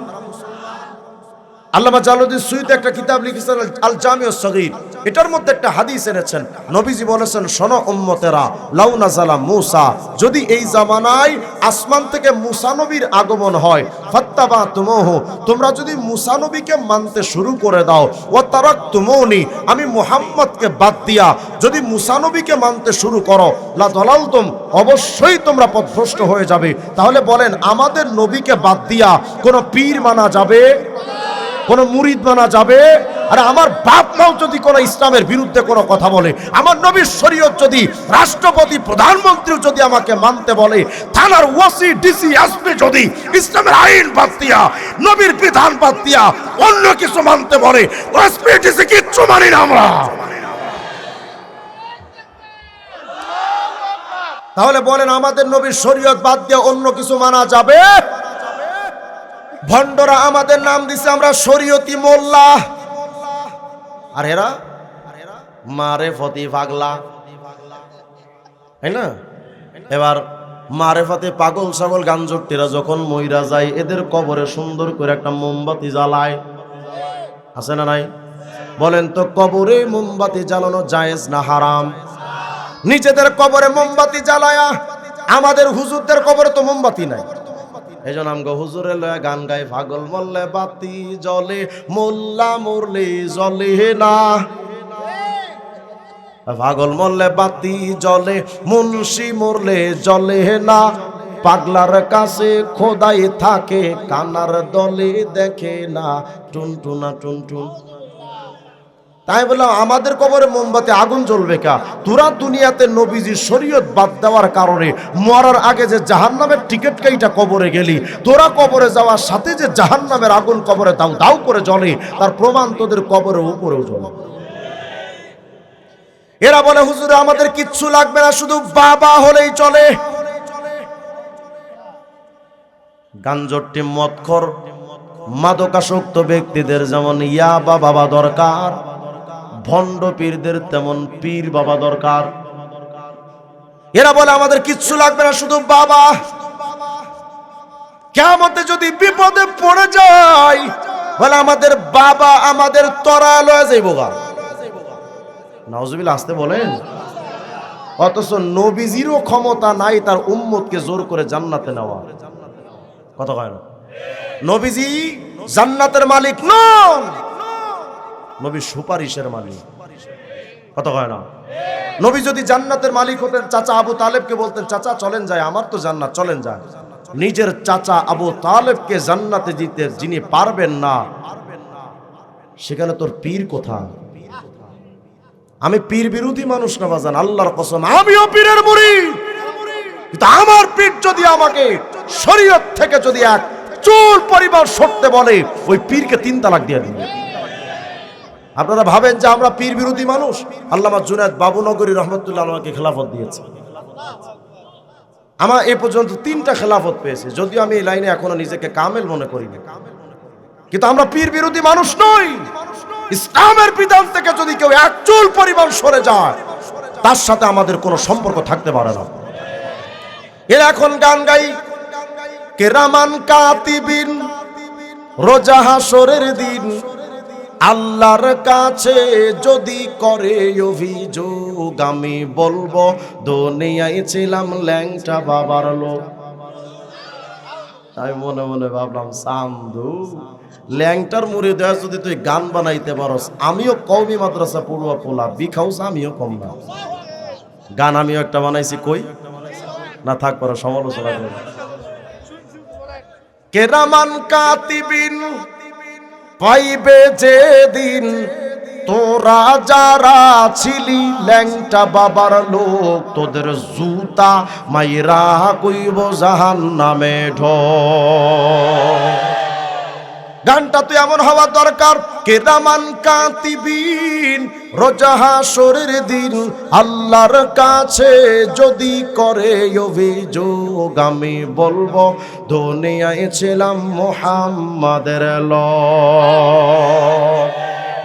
আল্লামা জালালউদ্দিন সুয়ুতী একটা কিতাব লিখেছেন আল জামিউস সগীর, এটার মধ্যে একটা হাদিস এনেছেন। নবীজি বলেছেন, শোনো উম্মতেরা, লাউ নাযালা মূসা, যদি এই জামানায় আসমান থেকে মূসা নবীর আগমন হয়, ফাত্তাবাতুমুহু, তোমরা যদি মূসা নবীকে মানতে শুরু করে দাও, ওয়া তারাকতুমুনি, আমি মুহাম্মদকে বাদ দিয়া যদি মূসা নবীকে মানতে শুরু করো, লা দালালতুম, অবশ্যই তোমরা পথভ্রষ্ট হয়ে যাবে। তাহলে বলেন আমাদের নবীকে বাদ দিয়া কোন পীর মানা যাবে? কোন মুরিদ মানা যাবে? আর আমার বাপ মাও যদি কোন ইসলামের বিরুদ্ধে কোনো কথা বলে, আমার নবীর শরীয়ত যদি রাষ্ট্রপতি প্রধানমন্ত্রী যদি আমাকে মানতে বলে, থানার ওসি ডিসি এসপি যদি ইসলামের আইন বাদ দিয়া নবীর বিধান বাদ দিয়া অন্য কিছু মানতে বলে, ওসপি ডিসি কিচ্ছু মানি না আমরা। তাহলে বলেন আমাদের নবীর শরীয়ত বাদ দিয়ে অন্য কিছু মানা যাবে? ভণ্ডরা আমাদের নাম দিছে আমরা শরীয়তি মোল্লা, আর এরা মারেফতি পাগলা, তাই না? এবার মারেফতে পাগল ছাগল গাঞ্জটিরা যখন মইরা যায়, এদের কবরে সুন্দর করে একটা মোমবাতি জ্বালায়, আছে না নাই? বলেন তো কবরে মোমবাতি জ্বালানো জায়েজ না হারাম? নিজেদের কবরে মোমবাতি জ্বালায়া, আমাদের হুজুরদের কবরে তো মোমবাতি নাই। এই জন্য আমগো হুজুরে লয়া গান গায়, পাগল মরলে বাতি জ্বলে, মোল্লা মরলে জ্বলে না, পাগল মরলে বাতি জ্বলে, মুন্সি মরলে জ্বলে না, পাগলার কাছে খোদাই থাকে, কানার দলে দেখে না, টুনটুনা টুনটুন। তাই বললাম আমাদের কবরে মোমবাতি আগুন জ্বলবে কা? তোরা দুনিয়াতে নবীজির শরীয়ত বাদ দেওয়ার কারণে মরার আগে যে জাহান্নামের টিকিট কাইটা কবরে গেলি, তোরা কবরে যাওয়ার সাথে যে জাহান্নামের আগুন কবরে দাউ দাউ করে জ্বলে, তার প্রমাণ তোদের কবরের উপরেও জ্বলে। এরা বলে হুজুর আমাদের কিচ্ছু লাগবে না, শুধু বাবা হলেই চলে। গাঞ্জটি মদখর মাদকাসক্ত ব্যক্তিদের যেমন ইয়াবা বাবা দরকার, ভণ্ড পীরদের তেমন পীর বাবা দরকার। এরা বলে আমাদের কিচ্ছু লাগবে না, শুধু বাবা। কিয়ামতে যদি বিপদে পড়ে যায়, বলে আমাদের বাবা আমাদের তরা লয়ে যাইবো গা। নাউজুবিল্লাহ, আসতে বলেন। অথচ নবীজিরও ক্ষমতা নাই তার উম্মতকে জোর করে জান্নাতে নেওয়া। কথা কয় না? নবীজি জান্নাতের মালিক নন, নবী সুপারিশের মালিক। কথা কয় না? নবী যদি জান্নাতের মালিক হতেন, চাচা আবু তালেবকে বলতেন, চাচা চলেন যায়, আমার তো জান্নাত, চলেন যায়। নিজের চাচা আবু তালেবকে জান্নাতে দিতে যিনি পারবেন না, সেখানে তোর পীর কোথায়? আমি পীর বিরোধী মানুষ না বাজান, আল্লাহর কসম আমিও পীরের মুরিদ, কিন্তু আমার পীর যদি আমাকে শরীয়ত থেকে যদি এক চুল পরিমাণ সরতে বলে, ওই পীরকে 3 তালাক দিয়ে দিবে। আপনারা ভাবেন যে আমরা পীর বিরোধী মানুষ? আল্লামা জুনায়েদ বাবুনগরী রহমতুল্লাহ আমাকে খেলাফত দিয়েছে। আমার এ পর্যন্ত 3টা খেলাফত পেয়েছে, যদিও আমি এই লাইনে এখনো নিজেকে কামেল মনে করি না, কিন্তু আমরা পীর বিরোধী মানুষ নই। ইসলামের বিধান থেকে যদি কেউ এক চুল পরিমাণ সরে যায়, তার সাথে আমাদের কোনো সম্পর্ক থাকতে পারে না। এর এখন গান গাই, কেরামান কাতিবিন রোজা হাসরের দিন আল্লাহর কাছে যদি করে অভিযোগ, আমি বলবো দুনিয়ায় ছিলাম ল্যাংটা বাবার লোক। আমি মনে মনে ভাবলাম, সামদু ল্যাংটার মুড়ি দেওয়া যদি তুই গান বানাইতে পারস, আমিও কওমি মাদ্রাসা পড়ুয়া পোলা বিখাউস, আমিও কম না। গান আমিও একটা বানাইছি, কই না থাক পারো সমালোচনা করে। কেরামান কাতিবিন পাইবে যেদিন তোরা যারা ছিলি ল্যাংটা বাবার লোক, তোদের জুতা মাইরা কইব জাহান্নামে ঢোক। গানটা তো এমন হওয়া দরকার, কেরামান কাতিবিন রোজা হাসরের দিন আল্লাহর কাছে যদি করে অভিযোগ, আমি বলবো দুনিয়ায় ছিলাম মুহাম্মাদের লোক।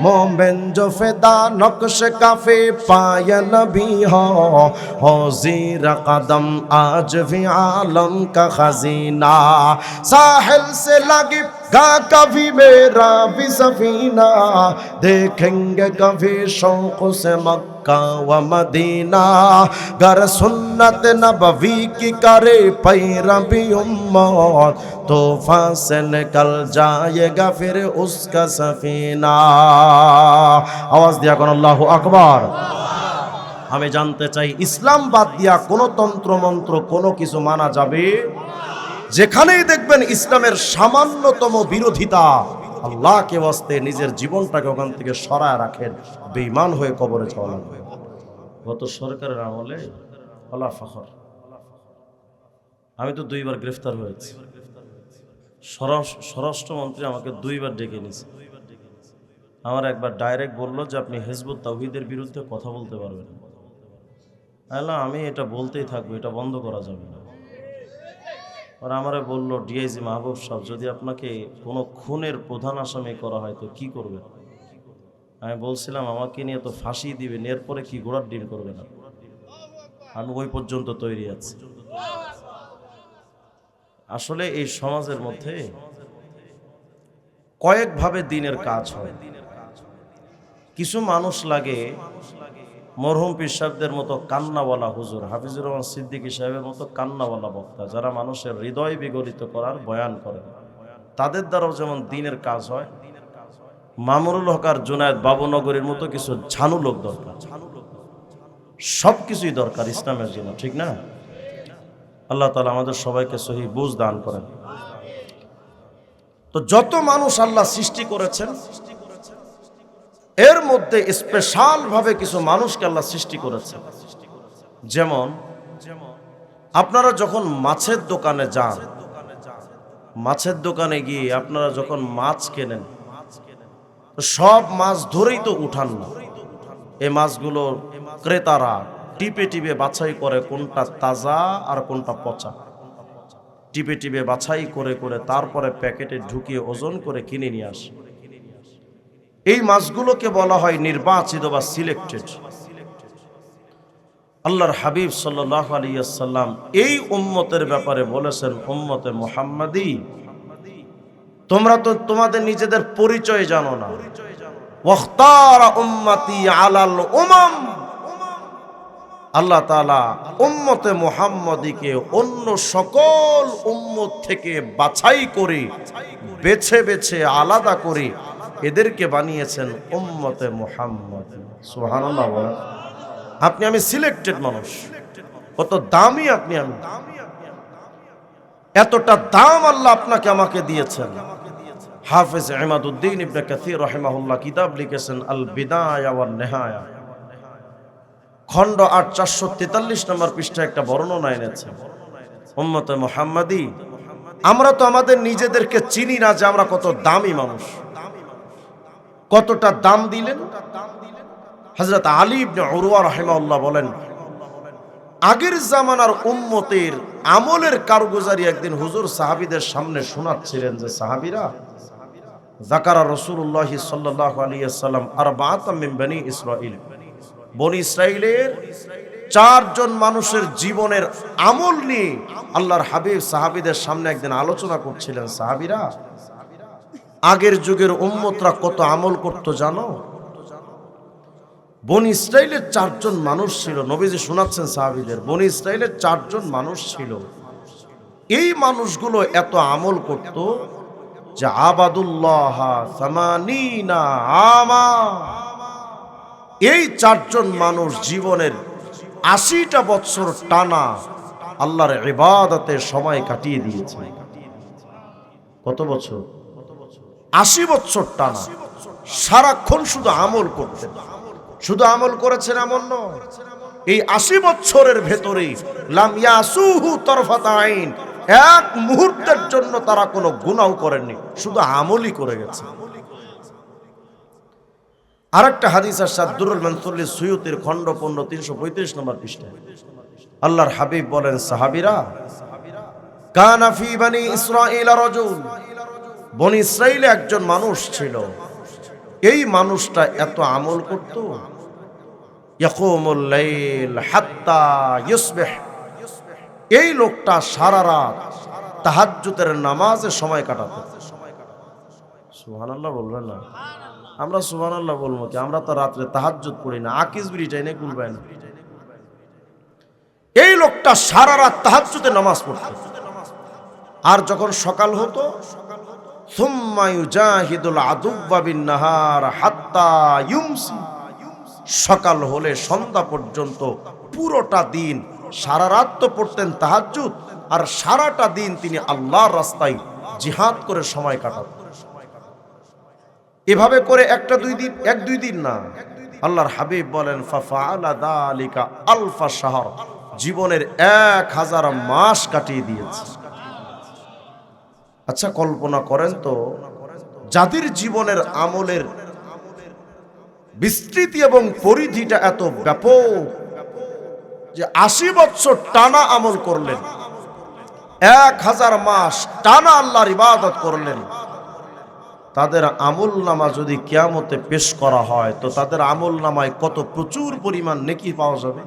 मोमेन जो फिदा नक्श काफे पाया नबी हो जीरा कदम आज भी आलम का खजीना, साहिल से लगी गा कभी मेरा भी सफीना, देखेंगे कभी शौक से मक्का व मदीना, गर सुन्नत नबवी की करे पैरवी उम्मत, तूफा से निकल जाएगा फिर उसका सफीना। आवाज दिया कोन अल्लाहु আকবার। আমি জানতে চাই, ইসলাম বাদ দিয়া কোনো তন্ত্র মন্ত্র কোনো কিছু মানা যাবে? যেখানেই দেখবেন ইসলামের সামান্যতম বিরোধিতা, আল্লাহকে ওয়াস্তে নিজের জীবনটাকে ওখান থেকে সরায় রাখেন, বেঈমান হয়ে কবরে যাওয়া লাগবে। গত সরকারের আমলে আল্লাহ ফখর, আমি তো 2বার গ্রেফতার হয়েছি। স্বরাষ্ট্রমন্ত্রী আমাকে 2বার ডেকে নিয়েছে। আমার একবার ডাইরেক্ট বলল যে আপনি হিজবুত তাওহীদের বিরুদ্ধে কথা বলতে পারবেন না। আমি এটা বলতেই থাকবো, এটা বন্ধ করা যাবে না। আর আমারে বলল, ডিআইজি মাহবুব সাহেব, যদি আপনাকে কোনো খুনের প্রধান আসামি করা হয় তো কি করবেন? আমি বলছিলাম, আমাকে নিয়ে তো ফাঁসি দিবেন, এরপরে কি ঘোড়ার ডিম করবে না। আমি ওই পর্যন্ত তৈরি আছি। আসলে এই সমাজের মধ্যে কয়েকভাবে দিনের কাজ হয়। কিছু মানুষ লাগে মরহুম পীর সাহেবদের মতো কান্নাওয়ালা হুজুর, হাফিজুর রহমান সিদ্দিকী সাহেবের মতো কান্নাওয়ালা বক্তা, যারা মানুষের হৃদয় বিগলিত করার বয়ান করেন। তাদের দ্বারাও যেমন দিনের কাজ হয়, মামুনুল হক আর জুনায়েদ বাবুনগরীর মতো কিছু ঝানু লোক দরকার। সব কিছুই দরকার ইসলামের জন্য, ঠিক না? আল্লাহ তাআলা আমাদের সবাইকে সহি বুঝ দান করেন। তো যত মানুষ আল্লাহ সৃষ্টি করেছেন, এর মধ্যে স্পেশাল ভাবে কিছু মানুষকে আল্লাহ সৃষ্টি করেছে। যেমন আপনারা যখন মাছের দোকানে যান, মাছের দোকানে গিয়ে আপনারা যখন মাছ কেনেন, সব মাছ ধরেই তো উঠান না। এই মাছগুলো ক্রেতারা টিপে টিপে বাছাই করে কোনটা তাজা আর কোনটা পচা। টিপে টিপে বাছাই করে করে তারপরে প্যাকেটে ঢুকিয়ে ওজন করে কিনে নিয়ে আসে। এই মাছগুলোকে বলা হয় নির্বাচিত বা সিলেক্টেড। আল্লাহর হাবিব সাল্লাল্লাহু আলাইহি ওয়াসাল্লাম এই উম্মতের ব্যাপারে বলেছেন, উম্মতে মুহাম্মাদি, তোমরা তো তোমাদের নিজেদের পরিচয় জানো না। ওয়াখতারা উম্মতি আলাল উমাম, আল্লাহ তাআলা উম্মতে মুহাম্মাদিকে অন্য সকল উম্মত থেকে বাছাই করে বেছে বেছে আলাদা করে এদেরকে বানিয়েছেন উম্মতে মুহাম্মদ। সুবহানাল্লাহ বলেন। আপনি আমি সিলেক্টেড মানুষ, কত দামি আপনি আমি, এতটা দাম আল্লাহ আপনাকে আমাকে দিয়েছেন। হাফেজ ইমাদউদ্দিন ইবনে কাসির রাহিমাহুল্লাহ কিতাব লিখেছেন আল বিদায়া ওয়ান নিহায়া। খণ্ড ৮ 443 নম্বর পৃষ্ঠায় একটা বর্ণনা এনেছে। উম্মতে মুহাম্মাদি, আমরা তো আমাদের নিজেদেরকে চিনি না যে আমরা কত দামি মানুষ। কতটা দাম দিলেন হযরত আলী ইবনে উরওয়া রাহিমাহুল্লাহ বলেন, আগের জামানার উম্মতের আমলের কারগুজারি একদিন হুজুর সাহাবীদের সামনে শোনাচ্ছিলেন যে, সাহাবীরা, যাকারা রাসূলুল্লাহ সাল্লাল্লাহু আলাইহি ওয়াসাল্লাম আরবাআতাম মিন বনি ইসরাঈল, বনি ইসরাইলের 4 জন মানুষের জীবনের আমল নিয়ে আল্লাহর হাবিব সাহাবীদের সামনে একদিন আলোচনা করছিলেন। সাহাবীরা, আগের যুগের উম্মতরা কত আমল করত জানো? বনি ইসরাইলের 4 জন মানুষ ছিল। নবীজি শোনাচ্ছেন সাহাবীদের, বনি ইসরাইলের 4 জন মানুষ ছিল। এই মানুষগুলো এত আমল করত যে আবাদুল্লাহ সামানিনা আমা, এই 4 জন মানুষ জীবনের 80টা বছর টানা আল্লাহর ইবাদতে সময় কাটিয়ে দিয়েছে। কত বছর? 80 বছর টানা সারাক্ষণ শুধু আমল করতেন। শুধু আমল করেছেন এমন নয়, এই 80 বছরের ভেতরে লাম ইয়াসুহু তরফাত আইন, এক মুহূর্তের জন্য তারা কোনো গুনাহ করেননি, শুধু আমলই করে গেছে। আরেকটা হাদিস আছে দুরুল মানসুরুল সুয়ুতির খণ্ড 15 335 নম্বর পৃষ্ঠায়। আল্লাহর হাবিব বলেন, সাহাবীরা, কানা ফি বনি ইসরাঈল রাজুল, বনি ইসরাঈলে একজন মানুষ ছিল। এই মানুষটা এত আমল করত, ইয়াকুমুল লাইল হাত্তা ইউসবিহ, এই লোকটা সারা রাত তাহাজ্জুদের নামাজে সময় কাটাতো। সুবহানাল্লাহ বলবেন না? আমরা সুবহানাল্লাহ বলবো কি? আমরা তো রাত্রে তাহাজ্জুদ পড়ি না, আকিজ বিড়ি চাই না, কুলবেন। এই লোকটা সারা রাত তাহাজ্জুদের নামাজ পড়তো, আর যখন সকাল হতো সুম্মা ইউজাহিদুল আদুওয়া বিন নাহার হাত্তা ইউমসি, সকাল হলে সন্ধ্যা পর্যন্ত পুরোটা দিন, সারা রাত তো পড়তেন তাহাজ্জুদ, আর সারাটা দিন তিনি আল্লাহর রাস্তায় জিহাদ করে সময় কাটাতেন। এভাবে করে একটা দুই দিন না, আল্লাহর হাবিব বলেন ফাফআলা যালিকা আলফা শাহর, জীবনের 1000 মাস কাটিয়ে দিয়েছে। আচ্ছা কল্পনা করেন তো, যাদের জীবনের আমলের বিস্তৃতি এবং পরিধিটা এত ব্যাপক যে 80 বছর টানা আমল করলেন, 1000 মাস টানা আল্লাহর ইবাদত করলেন, তাদের আমল নামা যদি কিয়ামতে পেশ করা হয় তো তাদের আমল নামায় কত প্রচুর পরিমাণ নেকি পাওয়া যাবে।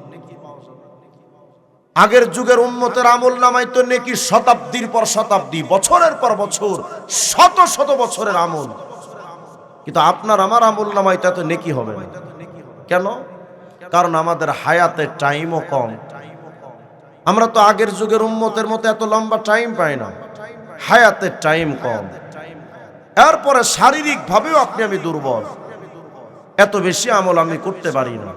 আগের যুগের উম্মতের আমল নামায় তো নেকি শতাব্দীর পর শতাব্দী, বছরের পর বছর, শত শত বছরের আমল, কিন্তু আপনার আমার আমল নামায় তা তো নেকি হবে না। কেন? কারণ আমাদের হায়াতের টাইমও কম। আমরা তো আগের যুগের উম্মতের মতো এত লম্বা টাইম পাই না, হায়াতের টাইম কম। এরপরে শারীরিক ভাবেও আপনি আমি দুর্বল, এত বেশি আমল আমি করতে পারি না।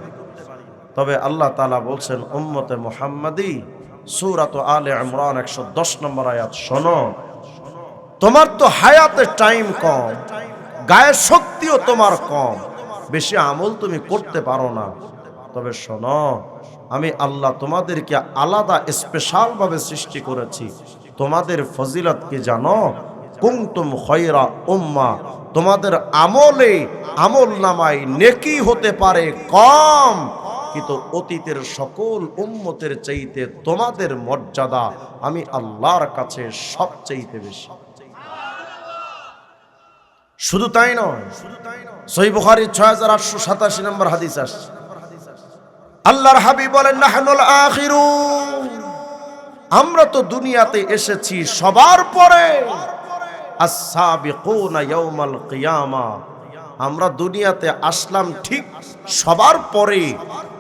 তবে আল্লাহ তাআলা বলছেন, উম্মতে মুহাম্মাদি, সূরাত আলে ইমরান 110 নম্বর আয়াত, শোনো, তোমার তো হায়াতের টাইম কম, গায়ের শক্তিও তোমার কম, বেশি আমল তুমি করতে পারো না। তবে শোনো, আমি আল্লাহ তোমাদেরকে আলাদা স্পেশাল ভাবে সৃষ্টি করেছি। তোমাদের ফজিলত কি জানো? কুনতুম খায়রা উম্মাহ, তোমাদের আমল নামায় নেকি হতে পারে কম, কিন্তু অতীতের সকল উম্মতের চাইতে তোমাদের মর্যাদা আমি আল্লাহর কাছে সবচাইতে বেশি। শুধু তাই নয়, সহিহ বুখারী 6887 নম্বর হাদিস আসছে, আল্লাহর হাবিব বলেন, নাহনুল আখিরুন, আমরা তো দুনিয়াতে এসেছি সবার পরে, আস-সাবিকুনা ইয়াউমাল কিয়ামা, আমরা দুনিয়াতে আসলাম ঠিক সবার পরে,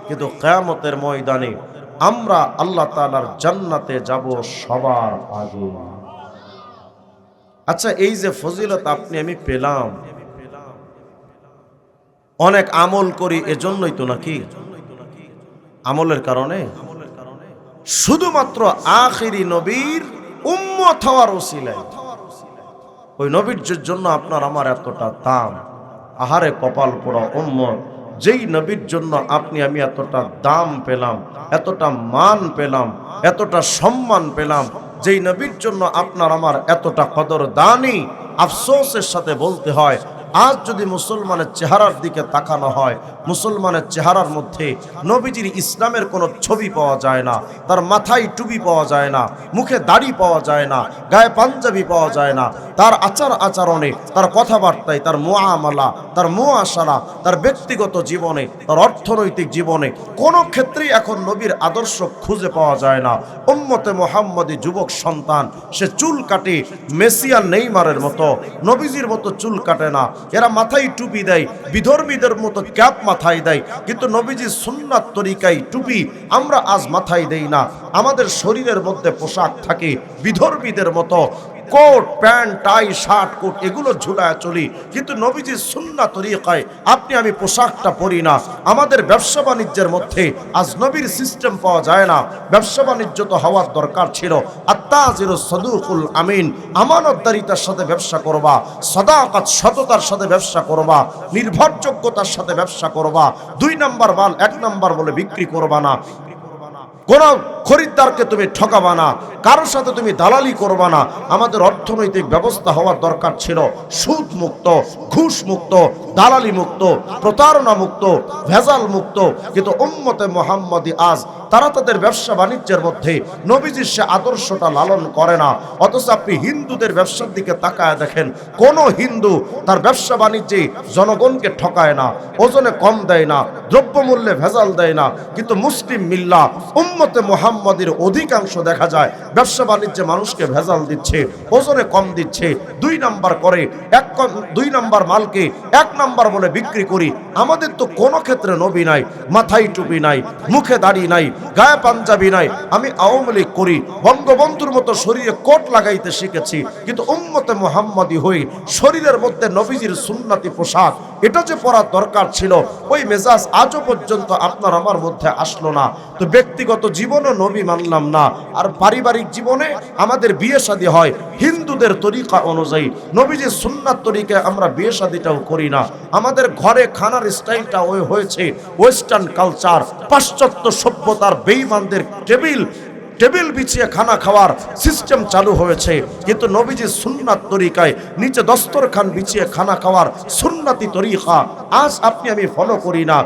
কিন্তু কিয়ামতের ময়দানে আমরা আল্লাহ তাআলার জান্নাতে যাব সবার আগে। আচ্ছা, এই যে ফজিলত আপনি আমি পেলাম, অনেক আমল করি এজন্যই তো নাকি? আমলের কারণে? শুধুমাত্র আখিরি নবীর উম্মত হওয়ার ওসিলায়, ওই নবীর জন্য আপনার আমার এতটা দাম। আহারে কপাল পোড়া উম্মত, যেই নবীর জন্য আপনি আমি এতটা দাম পেলাম, এতটা মান পেলাম, এতটা সম্মান পেলাম, যেই নবীর জন্য আপনার আমার এতটা কদর দানি, আফসোসের সাথে বলতে হয় আজ যদি মুসলমানের চেহারার দিকে তাকানো হয়, মুসলমানের চেহারার মধ্যে নবীজির ইসলামের কোনো ছবি পাওয়া যায় না, তার মাথায় টুপি পাওয়া যায় না, মুখে দাড়ি পাওয়া যায় না, গায়ে পাঞ্জাবি পাওয়া যায় না, তার আচার আচরণে, তার কথাবার্তায়, তার মুআমালা, তার মুআশারা, তার ব্যক্তিগত জীবনে, তার অর্থনৈতিক জীবনে কোনো ক্ষেত্রেই এখন নবীর আদর্শ খুঁজে পাওয়া যায় না। উম্মতে মুহাম্মদী যুবক সন্তান সে চুল কাটে মেসি আর নেইমারের মতো, নবীজির মতো চুল কাটে না। এরা মাথায় টুপি দেয়, বিধর্মীদের মতো ক্যাপ মাথায় দেয়, কিন্তু নবীজির সুন্নাত তরিকায় টুপি আমরা আজ মাথায় দেই না। আমাদের শরীরের মধ্যে পোশাক থাকে বিধর্মীদের মতো, coat pant tie shirt coat এগুলো ঝুলায় চলি, কিন্তু নবীজির সুন্নাত তরিকায় আপনি আমি পোশাকটা পরি না। আমাদের ব্যবসা বাণিজ্যের মধ্যে আজ নবীর সিস্টেম পাওয়া যায় না। ব্যবসা বাণিজ্য তো হওয়ার দরকার ছিল আত্তাজিরুস সাদুকুল আমিন, আমানতদারিতার সাথে ব্যবসা করবা, সাদাকাত সততার সাথে ব্যবসা করবা, নির্ভরযোগ্যতার সাথে ব্যবসা করবা। 2 নাম্বার মাল 1 নাম্বার বলে বিক্রি করবা না, কোন খরিদ্দারকে তুমি ঠকাবা না, কারোর সাথে তুমি দালালি করবা না। আমাদের অর্থনৈতিক ব্যবস্থা হওয়ার দরকার ছিল সুদ মুক্ত, ঘুষ মুক্ত, দালালি মুক্ত, প্রতারণা মুক্ত, ভেজাল মুক্ত। কিন্তু উম্মতে মুহাম্মদী আজ তারা তাদের ব্যবসা বাণিজ্যের মধ্যে নবীজির সে আদর্শটা লালন করে না। অথচ আপনি হিন্দুদের ব্যবসার দিকে তাকায় দেখেন, কোন হিন্দু তার ব্যবসা বাণিজ্যে জনগণকে ঠকায় না, ওজনে কম দেয় না, দ্রব্যমূল্যে ভেজাল দেয় না। কিন্তু মুসলিম মিল্লাহ উম্মতে মুহাম্মদীর অধিকাংশ দেখা যায় ব্যবসা বাণিজ্যে মানুষকে ভেজাল দিচ্ছে, ওজনে কম দিচ্ছে, 2 নাম্বার করে, 2 নাম্বার মালকে 1 নাম্বার বলে বিক্রি করি। আমাদের তো কোনো ক্ষেত্রে নবী নাই, মাথায় টুপি নাই, মুখে দাড়ি নাই, গায়ে পাঞ্জাবি নাই। আমি আওয়ামী লীগ করি, বঙ্গবন্ধুর মতো শরীরে কোট লাগাইতে শিখেছি, কিন্তু উম্মতে মুহাম্মদী হই শরীরের মধ্যে নবীজির সুন্নতি পোশাক এটা যে পরার দরকার ছিল, ওই মেজাজ আজও পর্যন্ত আপনার আমার মধ্যে আসলো না। তো ব্যক্তিগত জীবনও নবী মানলাম না, আর পারিবারিক জীবনে আমাদের বিয়ে শাদী হয় হিন্দুদের তরিকা অনুযায়ী, নবীজির সুন্নাত তরিকায় আমরা বিয়ে শাদীটাও করি না। আমাদের ঘরে খানার স্টাইলটা হয়েছে ওয়েস্টার্ন কালচার, পাশ্চাত্য সভ্যতার বেঈমানদের টেবিল বিছিয়ে খানা খাওয়ার সিস্টেম চালু হয়েছে, কিন্তু নবীজির সুন্নাত তরিকায় নিচে দস্তরখান বিছিয়ে খানা খাওয়ার সুন্নাতি তরিকা আজ আপনি আমি ফলো করি না।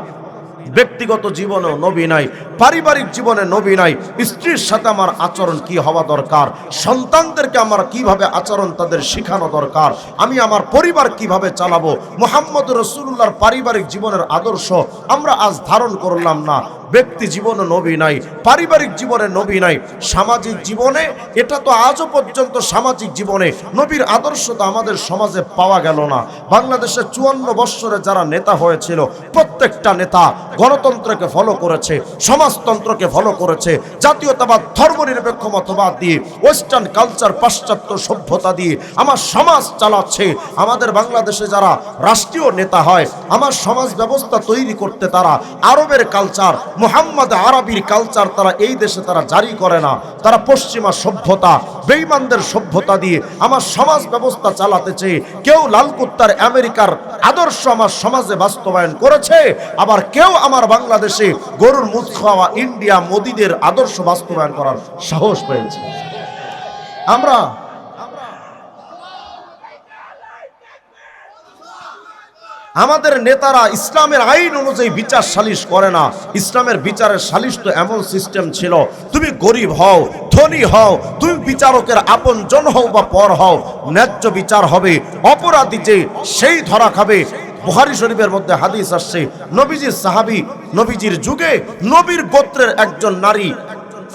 ব্যক্তিগত জীবনেও নবী নাই, পারিবারিক জীবনে নবী নাই। স্ত্রীর সাথে আমার আচরণ কি হওয়া দরকার, সন্তানদেরকে আমার কিভাবে আচরণ তাদের শেখানো দরকার, আমি আমার পরিবার কিভাবে চালাবো, মুহাম্মদ রাসূলুল্লাহর পারিবারিক জীবনের আদর্শ আমরা আজ ধারণ করলাম না। ব্যক্তি জীবনে নবী নাই, পারিবারিক জীবনে নবী নাই, সামাজিক জীবনে এটা তো আজও পর্যন্ত সামাজিক জীবনে নবীর আদর্শ তো আমাদের সমাজে পাওয়া গেল না। বাংলাদেশে 54 বৎসরে যারা নেতা হয়েছিল প্রত্যেকটা নেতা গণতন্ত্রকে ফলো করেছে, সমাজতন্ত্রকে ফলো করেছে, জাতীয়তাবাদ ধর্মনিরপেক্ষ মতবাদ দিয়ে ওয়েস্টার্ন কালচার পাশ্চাত্য সভ্যতা দিয়ে আমার সমাজ চালাচ্ছে। আমাদের বাংলাদেশে যারা রাষ্ট্রীয় নেতা হয়, আমার সমাজ ব্যবস্থা তৈরি করতে তারা আরবের কালচার, মুহাম্মদ আরবির কালচার তারা এই দেশে তারা জারি করে না। তারা পশ্চিমা সভ্যতা, বেঈমানদের সভ্যতা দিয়ে আমার সমাজ ব্যবস্থা চালাতে চেয়ে কেউ লালকুত্তার আমেরিকার আদর্শ আমার সমাজে বাস্তবায়ন করেছে, আবার কেউ আমার বাংলাদেশে গরুর মুখ খাওয়া ইন্ডিয়া মোদিদের আদর্শ বাস্তবায়ন করার সাহস পেয়েছে। আমাদের নেতারা ইসলামের আইন অনুযায়ী বিচার সালিশ করে না। ইসলামের বিচারের সালিশ তো এমন সিস্টেম ছিল, তুমি গরিব হও ধনী হও, তুমি বিচারকের আপন জন হও বা পর হও, ন্যায্য বিচার হবে, অপরাধী যে সেই ধরা খাবে। বুখারী শরীফের মধ্যে হাদিস আসছে, নবীজির সাহাবী, নবীজির যুগে নবীর গোত্রের একজন নারী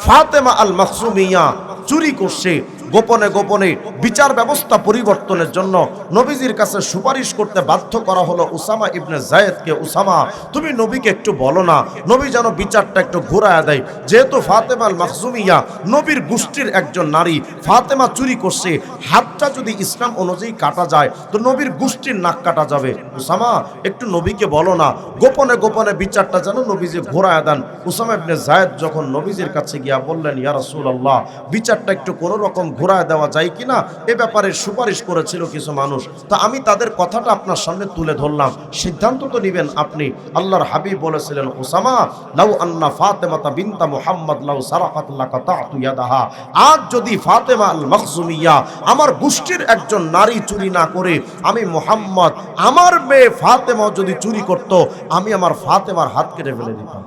ফাতেমা আল মাখজুমিয়া চুরি করছে। গোপনে গোপনে বিচার ব্যবস্থা পরিবর্তনের জন্য নবীজির কাছে সুপারিশ করতে বাধ্য করা হলো উসামা ইবনে যায়েদকে, উসামা তুমি নবীকে একটু বলো না, নবী যেন বিচারটা একটু ঘুরায় দেয়। যেহেতু ফাতেমা আল মাখজুমিয়া নবীর গোষ্ঠীর একজন নারী, ফাতেমা চুরি করছে, হাতটা যদি ইসলাম অনুযায়ী কাটা যায় তো নবীর গোষ্ঠীর নাক কাটা যাবে। উসামা একটু নবীকে বলো না, গোপনে গোপনে বিচারটা যেন নবীজি ঘোরায় দেন। উসামা ইবনে যায়েদ যখন নবীজির কাছে গিয়া বললেন, ইয়া রাসূলুল্লাহ বিচারটা একটু কোনো রকম ঘোরায় দেওয়া যায় কিনা এ ব্যাপারে সুপারিশ করেছিল কিছু মানুষ। তা আমি তাদের কথাটা আপনার সামনে তুলে ধরলাম, সিদ্ধান্ত তো নেবেন আপনি। আল্লাহর হাবিব বলেছিলেন, ওসামা লাউ আন্না ফাতেমাতা বিনতা মুহাম্মদ লাউ সারাকাত লাকাতাতু ইয়াদাহা, আজ যদি ফাতেমা আল মাখজুমিয়া আমার গোষ্ঠীর একজন নারী চুরি না করে, আমি মুহাম্মদ আমার মেয়ে ফাতেমা যদি চুরি করত, আমি আমার ফাতেমার হাত কেটে ফেলে দিতাম।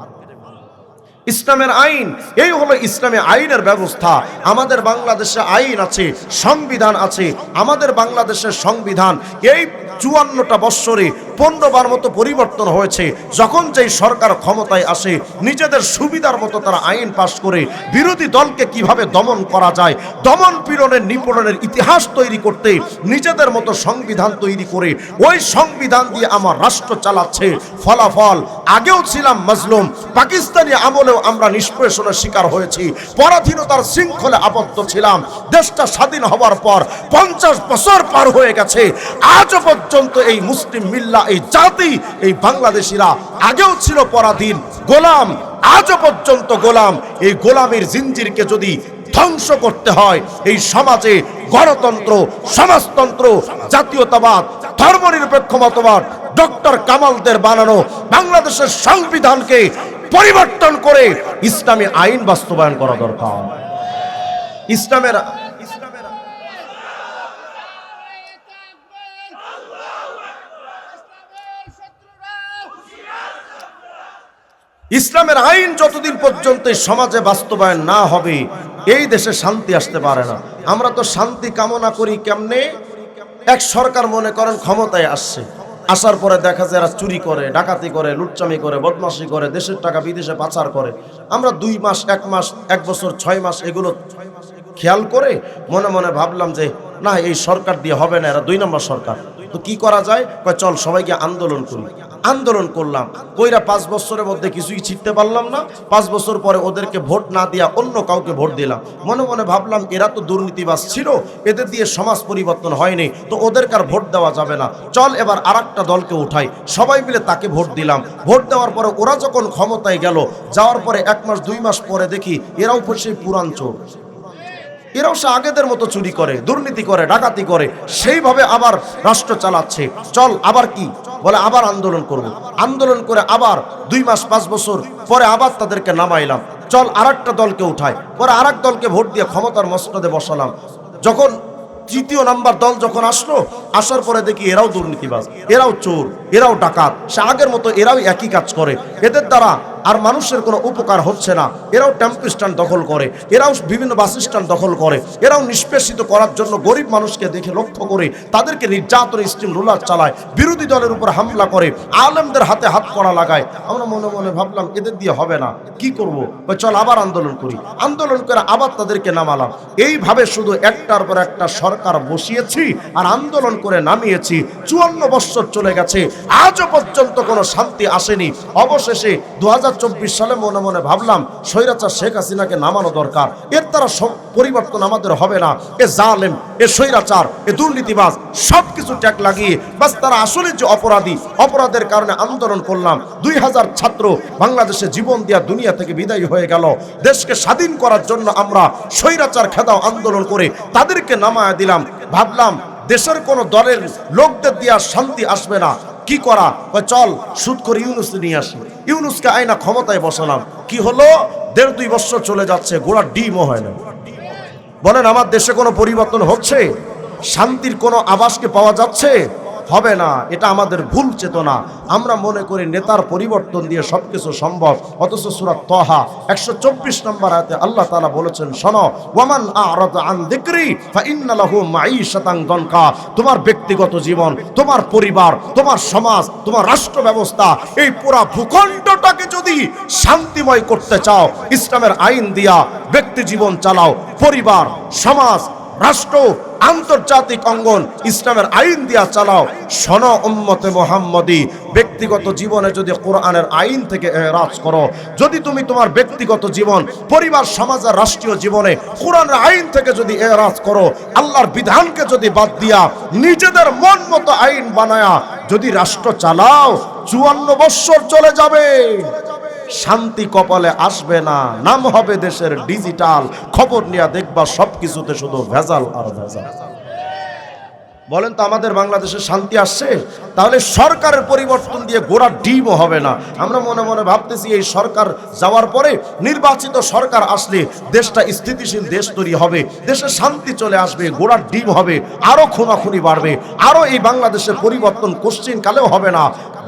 ইসলামের আইন, এই হলো ইসলামী আইনের ব্যবস্থা। আমাদের বাংলাদেশে আইন আছে, সংবিধান আছে। আমাদের বাংলাদেশের সংবিধান এই 54টা বৎসরে 15 বার মতো পরিবর্তন হয়েছে। যখন যেই সরকার ক্ষমতায় আসে, নিজেদের সুবিধার মতো তারা আইন পাশ করে বিরোধী দলকে কিভাবে দমন করা যায়, দমন পীড়নের নিপীড়নের ইতিহাস তৈরি করতে নিজেদের মতো সংবিধান তৈরি করে ওই সংবিধান দিয়ে আমার রাষ্ট্র চালাচ্ছে। ফলাফল, আগেও ছিলাম মাজলুম, পাকিস্তানি আমলেও আমরা নিষ্পেষণের শিকার হয়েছি, পরাধীনতার শৃঙ্খলে আবদ্ধ ছিলাম। দেশটা স্বাধীন হওয়ার পর 50 বছর পার হয়ে গেছে, আজও পর্যন্ত এই মুসলিম মিল্লা, এই জাতি, এই বাংলাদেশিরা আগেও ছিল পরাধীন, গোলাম, আজও পর্যন্ত গোলাম। এই গোলামের জিঞ্জিরকে যদি ধ্বংস করতে হয়, এই সমাজে গণতন্ত্র, সমাজতন্ত্র, জাতীয়তাবাদ, ধর্মনিরপেক্ষ মতবাদ, ডক্টর কামালদের বানানো বাংলাদেশের সংবিধানকে পরিবর্তন করে ইসলামী আইন বাস্তবায়ন করা দরকার। ইসলামের ইসলামের আইন যতদিন পর্যন্ত সমাজে বাস্তবায়ন না হবে, এই দেশে শান্তি আসতে পারে না। আমরা তো শান্তি কামনা করি কেমনে? এক সরকার মনে করেন ক্ষমতায় আসছে, আসার পরে দেখা যায় এরা চুরি করে, ডাকাতি করে, লুটচামি করে, বদমাশি করে, দেশের টাকা বিদেশে পাচার করে। আমরা 2 মাস, 1 মাস, 1 বছর, 6 মাস এগুলো খেয়াল করে মনে মনে ভাবলাম যে না, এই সরকার দিয়ে হবে না, এরা 2 নম্বর সরকার। তো কি করা যায়? চল সবাইকে আন্দোলন করি। আন্দোলন করলাম, কইরা 5 বছরের মধ্যে কিছুই ছিটতে পারলাম না। 5 বছর পরে ওদেরকে ভোট না দিয়া অন্য কাউকে ভোট দিলাম। মনে মনে ভাবলাম এরা তো দুর্নীতিবাজ ছিল, এদের দিয়ে সমাজ পরিবর্তন হয়নি, তো ওদেরকে আর ভোট দেওয়া যাবে না, চল এবার আরেকটা দলকে উঠাই। সবাই মিলে তাকে ভোট দিলাম। ভোট দেওয়ার পরে ওরা যখন ক্ষমতায় গেল, যাওয়ার পরে 1 মাস 2 মাস পরে দেখি এরাও সেই পুরান চোর, এরাও সে আগেদের মতো চুরি করে, দুর্নীতি করে, ডাকাতি করে, সেইভাবে আবার রাষ্ট্র চালাচ্ছে। চল আবার কি বলে, আবার আন্দোলন করব। আন্দোলন করে আবার 2 মাস 5 বছর পরে আবার তাদেরকে নামাইলাম, চল আরেকটা দলকে উঠাই। পরে আরেক দলকে ভোট দিয়ে ক্ষমতার মসনদে বসালাম। যখন 3য় নাম্বার দল যখন আসলো, আসার পরে দেখি এরাও দুর্নীতিবাজ, এরাও চোর, এরাও ডাকাত, সে আগের মতো এরাও একই কাজ করে। এদের দ্বারা আর মানুষের কোনো উপকার হচ্ছে না। এরাও টেম্পো স্ট্যান্ড দখল করে, এরাও বিভিন্ন বাস স্ট্যান্ড দখল করে, এরাও নিষ্পেষিত করার জন্য গরিব মানুষকে দেখে লক্ষ্য করে তাদেরকে নির্যাতন স্টিম রোলার চালায়, বিরোধী দলের উপর হামলা করে, আলেমদের হাতে হাত কড়া লাগায়। আমরা মনে মনে ভাবলাম এদের দিয়ে হবে না, কি করব? চল আবার আন্দোলন করি। আন্দোলন করে আবার তাদেরকে নামালাম। এইভাবে শুধু একটার পর একটা সরকার বসিয়েছি আর আন্দোলন করে নামিয়েছি। 54 বছর চলে গেছে, আজও পর্যন্ত কোনো শান্তি আসেনি। অবশেষে 2024 সালে মনে মনে ভাবলাম স্বৈরাচার শেখ হাসিনাকে নামানো দরকার, এর দ্বারা পরিবর্তন আমাদের হবে না। এ জালেম, এ স্বৈরাচার, এ দুর্নীতিবাজ সবকিছু ট্যাগ লাগিয়ে বাস তারা আসলে যে অপরাধী, অপরাধের কারণে আন্দোলন করলাম। 2000 ছাত্র বাংলাদেশে জীবন দিয়া দুনিয়া থেকে বিদায়ী হয়ে গেল। দেশকে স্বাধীন করার জন্য আমরা স্বৈরাচার খেদাও আন্দোলন করে তাদেরকে নামায় দিলাম। ভাবলাম দেশের কোন দলের লোকদের দিয়া শান্তি আসবে না, কি করা? চল সুদ করে ইউনুস নিয়ে আসি। ইউনুসকে আইনা ক্ষমতায় বসালাম। কি হলো? 1.5-2 বছর চলে যাচ্ছে, গোড়া ডিমও হয় না। বলেন আমার দেশে কোনো পরিবর্তন হচ্ছে? শান্তির কোনো আভাসকে পাওয়া যাচ্ছে? হবে না। এটা আমাদের ভুল চেতনা। আমরা মনে করি নেতার পরিবর্তন দিয়ে সবকিছু সম্ভব, অথচ সূরা তাহা 124 নম্বর আয়াতে আল্লাহ তাআলা বলেছেন, শোনো, ওয়ামান আ'রাদা আন যিকরি ফাইন্না লাহু মাঈশাতান দনকা। তোমার ব্যক্তিগত জীবন, তোমার পরিবার, তোমার সমাজ, তোমার রাষ্ট্র ব্যবস্থা, এই পুরা ভূখণ্ডটাকে যদি শান্তিময় করতে চাও, ইসলামের আইন দিয়া ব্যক্তি জীবন চালাও, পরিবার, সমাজ, রাষ্ট্র, আন্তর্জাতিক অঙ্গন ইসলামের আইন দিয়া চালাও। শোনো উম্মতে মুহাম্মদী, ব্যক্তিগত জীবনে যদি কোরআনের আইন থেকে এরাজ করো, যদি তুমি তোমার ব্যক্তিগত জীবন, পরিবার, সমাজ আর রাষ্ট্রীয় জীবনে কোরআনের আইন থেকে যদি এরাজ করো, আল্লাহর বিধানকে যদি বাদ দিয়া নিজেদের মন মতো আইন বানায়া যদি রাষ্ট্র চালাও, 54 বছর চলে যাবে। শান্তি কপালে আসবে না, নাম হবে দেশের ডিজিটাল। খবর নিয়ে দেখবা সবকিছুতে শুধু ভেজাল আর ভেজাল। বলেন তো আমাদের বাংলাদেশে শান্তি আসছে? তাহলে সরকারের পরিবর্তন দিয়ে গোড়া ডিমও হবে না। আমরা মনে মনে ভাবতেছি এই সরকার যাওয়ার পরে নির্বাচিত সরকার আসলে দেশটা স্থিতিশীল দেশ তৈরি হবে, দেশে শান্তি চলে আসবে, গোড়ার ডিম হবে, আরো খুনাখুনি বাড়বে, আরো এই বাংলাদেশের পরিবর্তন কোশ্চিন কালেও হবে না।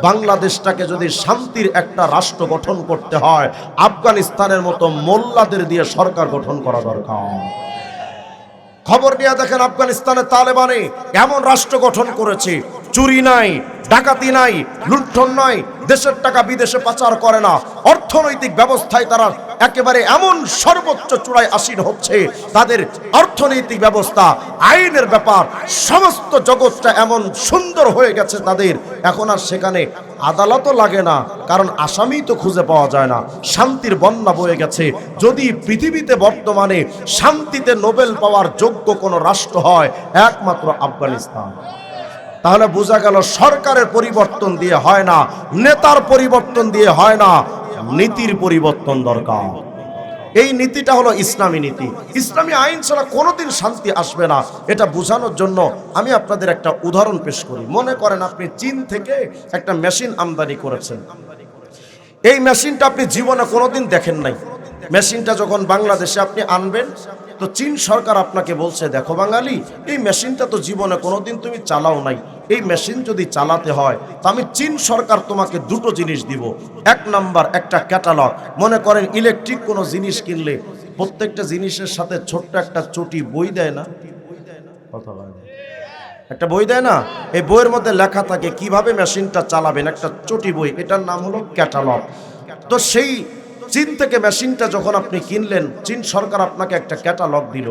বাংলাদেশটাকে যদি শান্তির একটা রাষ্ট্র গঠন করতে হয়, আফগানিস্তানের মতো মোল্লাদের দিয়ে সরকার গঠন করা দরকার। খবর নিয়ে দেখেন আফগানিস্তানে তালেবানে এমন রাষ্ট্র গঠন করেছে, চুরি নাই, ডাকাতি নাই, লুণ্ঠন নয়, দেশের টাকা বিদেশে পাচার করে না, অর্থনৈতিক ব্যবস্থায় তারা একেবারে এমন সর্বোচ্চ চূড়ায় আসীন হচ্ছে। তাদের অর্থনৈতিক ব্যবস্থা, আইনের ব্যাপার, সমস্ত জগৎটা এমন সুন্দর হয়ে গেছে তাদের। এখন আর সেখানে আদালতও লাগে না, কারণ আসামি তো খুঁজে পাওয়া যায় না। শান্তির বন্যা বয়ে গেছে। যদি পৃথিবীতে বর্তমানে শান্তিতে নোবেল পাওয়ার যোগ্য কোনো রাষ্ট্র হয়, একমাত্র আফগানিস্তান। তাহলে বোঝা গেল সরকারের পরিবর্তন দিয়ে হয় না, নেতার পরিবর্তন দিয়ে হয় না, নীতির পরিবর্তন দরকার। এই নীতিটা হলো ইসলামী নীতি। ইসলামী আইন ছাড়া কোনোদিন শান্তি আসবে না। এটা বোঝানোর জন্য আমি আপনাদের একটা উদাহরণ পেশ করি। মনে করেন আপনি চীন থেকে একটা মেশিন আমদানি করেছেন। এই মেশিনটা আপনি জীবনে কোনোদিন দেখেন নাই। মেশিনটা যখন বাংলাদেশে আপনি আনবেন, তো চীন সরকার আপনাকে বলছে, দেখো বাঙালি, এই মেশিনটা তো জীবনে কোনোদিন তুমি চালাও নাই, এই মেশিন যদি চালাতে হয় তো আমি চীন সরকার তোমাকে দুটো জিনিস দিব। এক নাম্বার একটা ক্যাটালগ। মনে করেন ইলেকট্রিক কোনো জিনিস কিনলে প্রত্যেকটা জিনিসের সাথে ছোট্ট একটা চটি বই দেয় না? কথা বলে একটা বই দেয় না? এই বইয়ের মধ্যে লেখা থাকে কিভাবে মেশিনটা চালাবেন, একটা চটি বই, এটার নাম হলো ক্যাটালগ। তো সেই চীন থেকে মেশিনটা যখন আপনি কিনলেন, চীন সরকার আপনাকে একটা ক্যাটালগ দিল।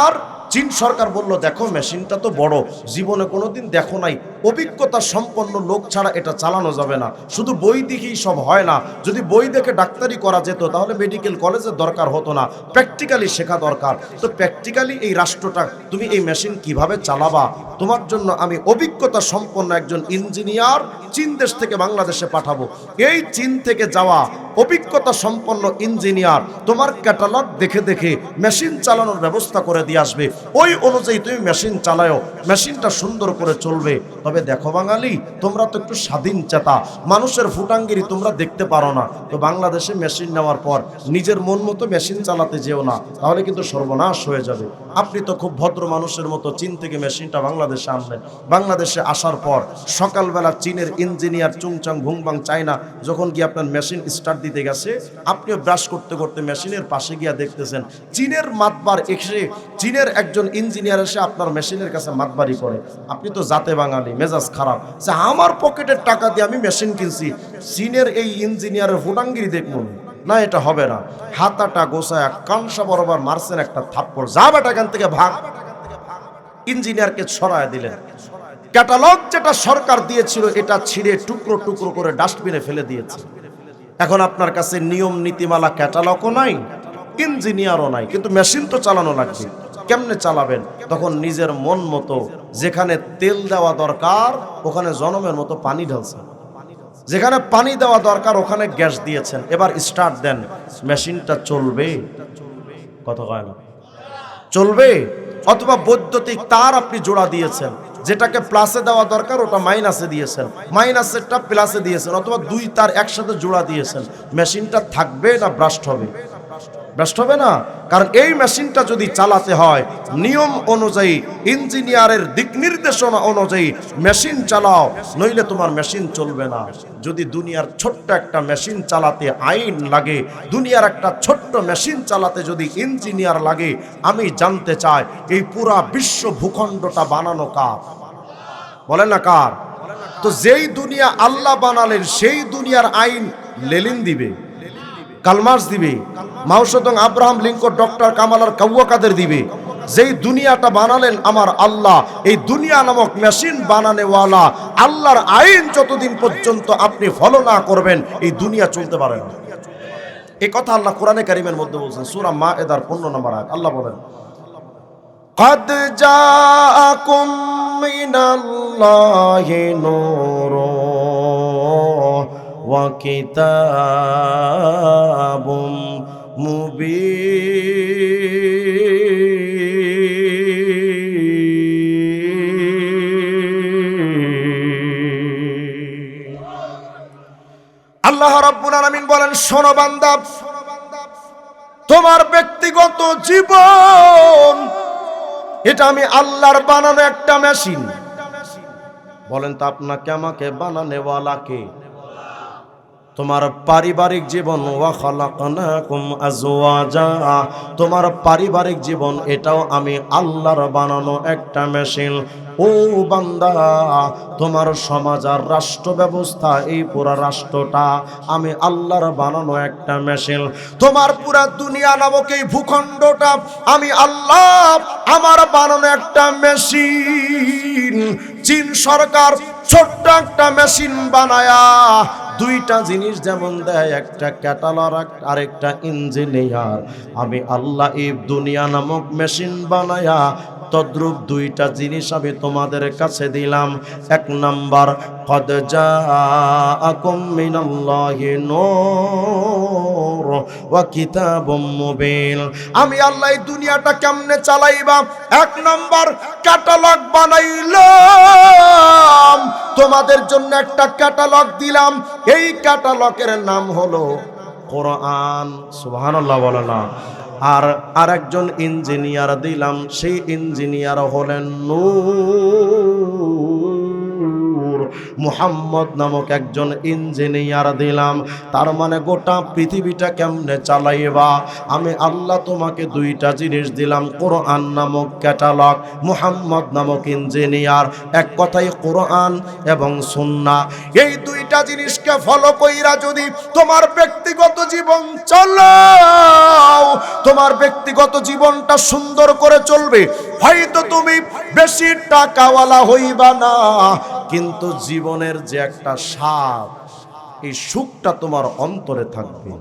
আর চীন সরকার বলল, দেখো মেশিনটা তো বড়, জীবনে কোনোদিন দেখো নাই, অভিজ্ঞতা সম্পন্ন লোক ছাড়া এটা চালানো যাবে না, শুধু বই দেখেই সব হয় না। যদি বই দেখে ডাক্তারি করা যেত তাহলে মেডিকেল কলেজের দরকার হতো না, প্র্যাকটিক্যালি শেখা দরকার। তো প্র্যাকটিক্যালি এই রাষ্ট্রটা তুমি এই মেশিন কিভাবে চালাবা, তোমার জন্য আমি অভিজ্ঞতা সম্পন্ন একজন ইঞ্জিনিয়ার চীন দেশ থেকে বাংলাদেশে পাঠাবো। এই চীন থেকে যাওয়া অভিজ্ঞতা সম্পন্ন ইঞ্জিনিয়ার তোমার ক্যাটালগ দেখে দেখে মেশিন চালানোর ব্যবস্থা করে দিয়ে আসবে। ওই অনুযায়ী তুমি মেশিন চালাও, মেশিনটা সুন্দর করে চলবে। তবে দেখো বাঙালি, তোমরা তো একটু স্বাধীন চেতা, মানুষের ফুটাঙ্গিরি তোমরা দেখতে পারো না। তো বাংলাদেশে মেশিন নেওয়ার পর নিজের মন মতো মেশিন চালাতে যেও না, তাহলে কিন্তু সর্বনাশ হয়ে যাবে। আপনি তো খুব ভদ্র মানুষের মতো চীন থেকে মেশিনটা বাংলাদেশে আনলেন। বাংলাদেশে আসার পর সকালবেলা চীনের ইঞ্জিনিয়ার চুংচাং ভুংবাং চায়না যখন গিয়ে আপনার মেশিন স্টার্ট দিতে গেছে, আপনিও ব্রাশ করতে করতে মেশিনের পাশে গিয়ে দেখতেছেন চীনের মাতবার এসে, চীনের একজন ইঞ্জিনিয়ার এসে আপনার মেশিনের কাছে মাতবারি করে। আপনি তো জাতে বাঙালি, মেজাজ খারাপ, যে আমার পকেটের টাকা দিয়ে আমি মেশিন কিনছি, চীনের এই ইঞ্জিনিয়ারের ফুটাঙ্গিরি দেখুন না, এটা হবে না। হাতাটা গোছায় কানসা বরাবর মারছেন একটা থাপ্পড়, যা বেটা এখান থেকে ভাগ। ইঞ্জিনিয়ারকে ছড়ায় দিলেন। ক্যাটালগ যেটা সরকার দিয়েছিল এটা ছিঁড়ে টুকরো টুকরো করে ডাস্টবিনে ফেলে দিয়েছে। এখন আপনার কাছে নিয়ম নীতিমালা ক্যাটালগও নাই, ইঞ্জিনিয়ারও নাই, কিন্তু মেশিন তো চালানো লাগবে। কেমনে চালাবেন? তখন নিজের মন মতো যেখানে তেল দেওয়া দরকার ওখানে জনমের মতো পানি ঢালছেন, যেখানে পানি দেওয়া দরকার ওখানে গ্যাস দিয়েছেন। এবার স্টার্ট দেন, মেশিনটা চলবে? কথা কয় না, চলবে? অথবা বৈদ্যুতিক তার আপনি জোড়া দিয়েছেন, যেটাকে প্লাসে দেওয়া দরকার ওটা মাইনাসে দিয়েছেন, মাইনাসেরটা প্লাসে দিয়েছেন, অথবা দুই তার একসাথে জোড়া দিয়েছেন, মেশিনটা থাকবে না ব্রাস্ট হবে? ব্রাস্ট হবে না। কারণ এই মেশিনটা যদি চালাতে হয় নিয়ম অনুযায়ী, ইঞ্জিনিয়ারের দিক নির্দেশনা অনুযায়ী মেশিন চালাও, নইলে তোমার মেশিন চলবে না। যদি দুনিয়ার ছোট্ট একটা মেশিন চালাতে আইন লাগে, দুনিয়ার একটা ছোট্ট মেশিন চালাতে যদি ইঞ্জিনিয়ার লাগে, আমি জানতে চাই এই পুরা বিশ্ব ভূখণ্ডটা বানানো কার? বলেন না কার? তো যেই দুনিয়া আল্লাহ বানালেন সেই দুনিয়ার আইন লেলিন দিবে, কালমার্স দিবে, Mao Tsetung Abraham Lincoln, doctor Kamal কাউয়া কাদের দিবে। যেই দুনিয়াটা বানালেন আমার আল্লাহ, এই দুনিয়া নামক মেশিন বানানেওয়ালা আল্লাহর আইন যতদিন পর্যন্ত আপনি ফলো না করবেন এই দুনিয়া চলতে পারে না। এই কথা আল্লাহ কোরআনে কারিমের মধ্যে বলছেন, সূরা মায়েদার 15 নম্বর আয়াত। আল্লাহ বলেন, قد جاءكم من الله نور ওয়া কিতাবুম মুবিন। আল্লাহ রাব্বুল আলামিন বলেন, শোনো বান্দা, তোমার ব্যক্তিগত জীবন এটা আমি আল্লাহর বানানো একটা মেশিন। বলেন তো আপনাকে আমাকে বানানেওয়ালা কে? তোমার পারিবারিক জীবন, ওয়া খালাকনাকুম আজওয়াজা, তোমার পারিবারিক জীবন এটাও আমি আল্লাহর বানানো একটা মেশিন। ও বান্দা, তোমার সমাজ আর রাষ্ট্র ব্যবস্থা, এই পুরা রাষ্ট্রটা আমি আল্লাহর বানানো একটা মেশিন। তোমার পুরা দুনিয়া নামক এই ভূখণ্ডটা আমি আল্লাহ আমার বানানো একটা মেশিন। চীন সরকার ছোট্ট একটা মেশিন বানায়া দুইটা জিনিস যেমন দেয়, একটা ক্যাটালগ আর একটা ইঞ্জিনিয়ার, আমি আল্লাহ এই দুনিয়া নামক মেশিন বানায়া তদ্রূপ দুইটা জিনিস আমি তোমাদের কাছে দিলাম। এক নাম্বার, কদ জাআকুম মিনাল্লাহি নূর ওয়া কিতাবুম মুবিন। আমি আল্লাহ এই দুনিয়াটা কেমনে চালাইবা, এক নাম্বার ক্যাটালগ বানাইলাম, তোমাদের জন্য একটা ক্যাটালগ দিলাম। এই ক্যাটালগের নাম হলো কোরআন। সুবহানাল্লাহ বলে না। আর আরেকজন ইঞ্জিনিয়ার দিলাম, সেই ইঞ্জিনিয়ার হলেন নূর, মুহাম্মদ নামক একজন ইঞ্জিনিয়ার দিলাম। তার মানে গোটা পৃথিবীটা কেমনে চালাইবা, আমি আল্লাহ তোমাকে দুইটা জিনিস দিলাম, কোরআন নামক ক্যাটালগ, মুহাম্মদ নামক ইঞ্জিনিয়ার। এক কথাই কোরআন এবং সুন্নাহ, এই দুইটা জিনিসকে ফলো কইরা যদি তোমার ব্যক্তিগত জীবন চালাও, তোমার ব্যক্তিগত জীবনটা সুন্দর করে চলবে। হয়তো তুমি বেশি টাকাওয়ালা হইবা না, কিন্তু জীবনের যে একটা স্বাদ, এই সুখটা তোমার অন্তরে থাকবে।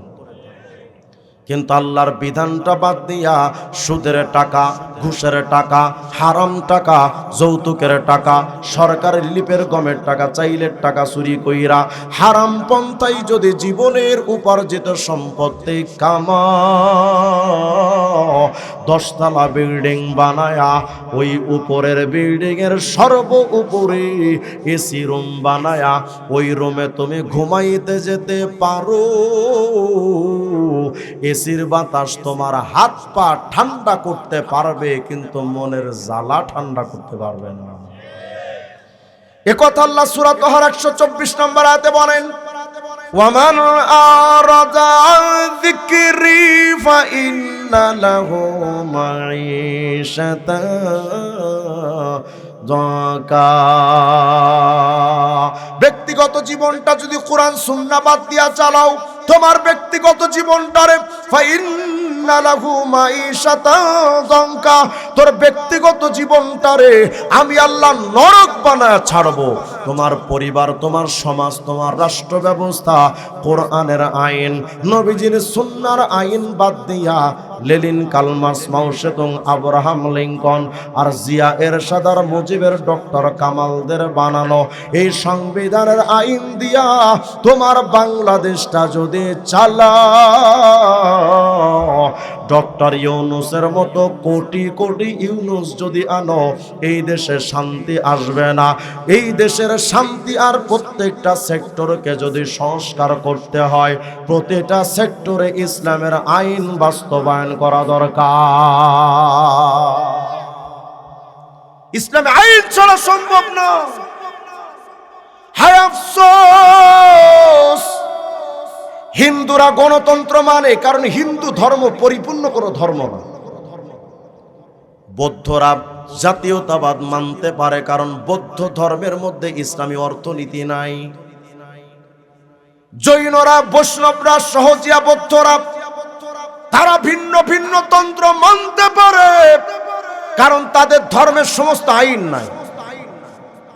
কিন্তু আল্লাহর বিধানটা বাদ দিয়া সুদের টাকা, ঘুষের টাকা, হারাম টাকা, যৌতুকের টাকা, সরকারের লিপের গমের টাকা, চাইলের টাকা চুরি কইরা হারাম পন্থাই যদি জীবনের উপার্জিত সম্পত্তি কামা, 10 তলা বিল্ডিং বানায়া ওই উপরের বিল্ডিং এর সর্ব উপরে এসি রুম বানায়া ওই রুমে তুমি ঘুমাইতে যেতে পারো, এসির বাতাস তোমার হাত পা ঠান্ডা করতে পারবে, কিন্তু মনের জ্বালা ঠান্ডা করতে পারবে না। একথা আল্লাহ সূরা তাহার 124 নম্বর আয়াতে বলেন, ওয়ামান আরাদা আন যিকরি ফাইন্না লাহু মাঈশাতান যাকা। ব্যক্তিগত জীবনটা যদি কোরআন সুন্নাহ বাদ দিয়া চালাও, তোমার ব্যক্তিগত জীবনটারে ফাইন্না লাহু মাঈশাতান যাকা, তোর ব্যক্তিগত জীবনটারে আমি আল্লাহ নরক বানায়া ছাড়বো। তোমার পরিবার, তোমার সমাজ, তোমার রাষ্ট্র ব্যবস্থা, কোরআনের আইন, নবীজির সুন্নাহর আইন বাদ দিয়া Lenin, Karl Marx, Mao Tsetung, Abraham Lincoln আর জিয়া এরশাদ আর মুজিবের ডক্টর কামালদের বানানো এই সংবিধানের আইন দিয়া তোমার বাংলাদেশটা যদি চালাও, ডক্টর ইউনূসের মতো কোটি কোটি ইউনূস যদি আনো, এই দেশে শান্তি আসবে না। এই দেশের শান্তি আর প্রত্যেকটা সেক্টরকে যদি সংস্কার করতে হয়, প্রতিটা সেক্টরে ইসলামের আইন বাস্তবায়ন করা দরকার। ইসলামে আইন ছাড়া সম্ভব না। হায় আফসোস, হিন্দুরা গণতন্ত্র মানে, কারণ হিন্দু ধর্ম পরিপূর্ণ কোনো ধর্ম না। বৌদ্ধরা জাতীয়তাবাদ মানতে পারে, কারণ বৌদ্ধ ধর্মের মধ্যে ইসলামী অর্থনীতি নাই। জৈনরা, বৈষ্ণবরা, সহজিয়া বৌদ্ধরা তারা ভিন্ন ভিন্ন তন্ত্র মানতে পারে, কারণ তাদের ধর্মের সমস্ত আইন নাই।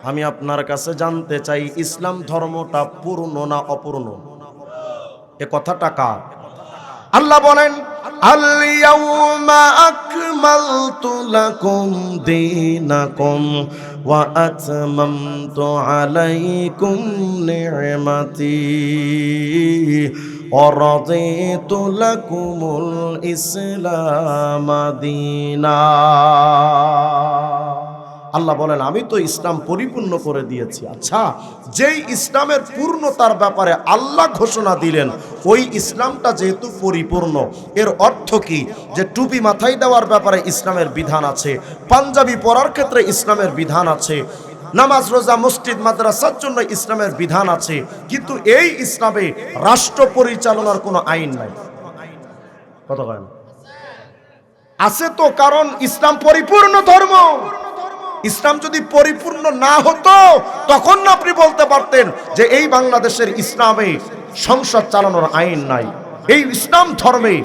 আমি আপনার কাছে জানতে চাই, ইসলাম ধর্মটা পূর্ণ না অপূর্ণ? এ কথাটা কার? আল্লাহ বলেন, আল ইয়াউমা আকমালতু লাকুম দীনাকুম ওয়া আতমামতু আলাইকুম নি'মাতি ওয়া রাদিতু লাকুমুল ইসলাম দীনা। আল্লাহ বলেন আমি তো ইসলাম পরিপূর্ণ করে দিয়েছি। আচ্ছা, যেই ইসলামের পূর্ণতার ব্যাপারে আল্লাহ ঘোষণা দিলেন, ওই ইসলামটা যেহেতু পরিপূর্ণ, এর অর্থ কি? যে টুপি মাথায় দেওয়ার ব্যাপারে ইসলামের বিধান আছে, পাঞ্জাবি পরার ক্ষেত্রে ইসলামের বিধান আছে, নামাজ রোজা মসজিদ মাদ্রাসার জন্য ইসলামের বিধান আছে, কিন্তু এই ইসলামে রাষ্ট্র পরিচালনার কোনো আইন নাই। কত করেন আছে তো, কারণ ইসলাম পরিপূর্ণ ধর্ম। ইসলাম যদি পরিপূর্ণ না হতো তখন না আপনি বলতে পারতেন যে এই বাংলাদেশের ইসলামে সংসদ চালানোর আইন নাই, এই ইসলাম ধর্মে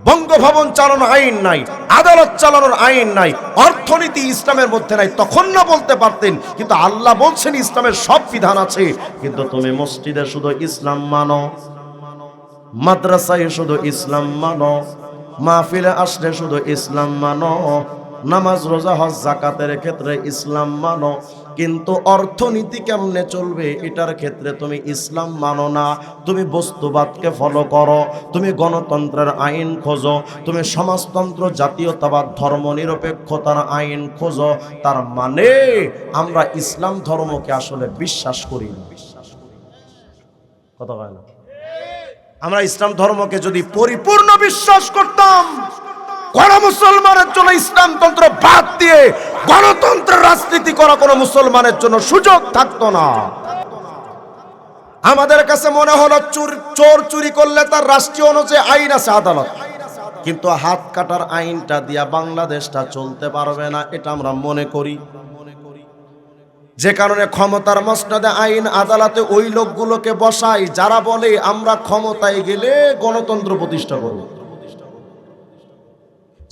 বঙ্গভবন চালানোর আইন নাই, আদালত চালানোর আইন নাই, অর্থনীতি ইসলামের মধ্যে নাই, তখন না বলতে পারতেন। কিন্তু আল্লাহ বলছেন ইসলামের সব বিধান আছে, কিন্তু তুমি মসজিদে শুধু ইসলাম মানো, মাদ্রাসায় শুধু ইসলাম মানো, মাহফিলে আসলে শুধু ইসলাম মানো, নামাজ রোজা হজ যাকাতের ক্ষেত্রে ইসলাম মানো, কিন্তু অর্থনীতি কেমনে চলবে এটার ক্ষেত্রে তুমি ইসলাম মানো না। তুমি বস্তুবাদকে ফলো করো, তুমি গণতন্ত্রের আইন খোঁজো, তুমি সমাজতন্ত্র, জাতীয়তাবাদ, ধর্মনিরপেক্ষতার আইন খোঁজো। তার মানে আমরা ইসলাম ধর্মকে আসলে বিশ্বাস করি না। কথা হয় না? আমরা ইসলাম ধর্মকে যদি পরিপূর্ণ বিশ্বাস করতাম, কোন মুসলমানের জন্য ইসলামতন্ত্র বাদ দিয়ে গণতন্ত্রের রাজনীতি করা কোন মুসলমানের জন্য সুযোগ থাকতো না। আমাদের কাছে মনে হলো চোর চুরি করলে তার রাষ্ট্রীয় অনুযায়ী আইন আছে, আদালত, কিন্তু হাত কাটার আইনটা দিয়া বাংলাদেশটা চলতে পারবে না, এটা আমরা মনে করি। যে কারণে ক্ষমতার মসনদে আইন আদালতে ওই লোকগুলোকে বসাই যারা বলে আমরা ক্ষমতায় গেলে গণতন্ত্র প্রতিষ্ঠা করব,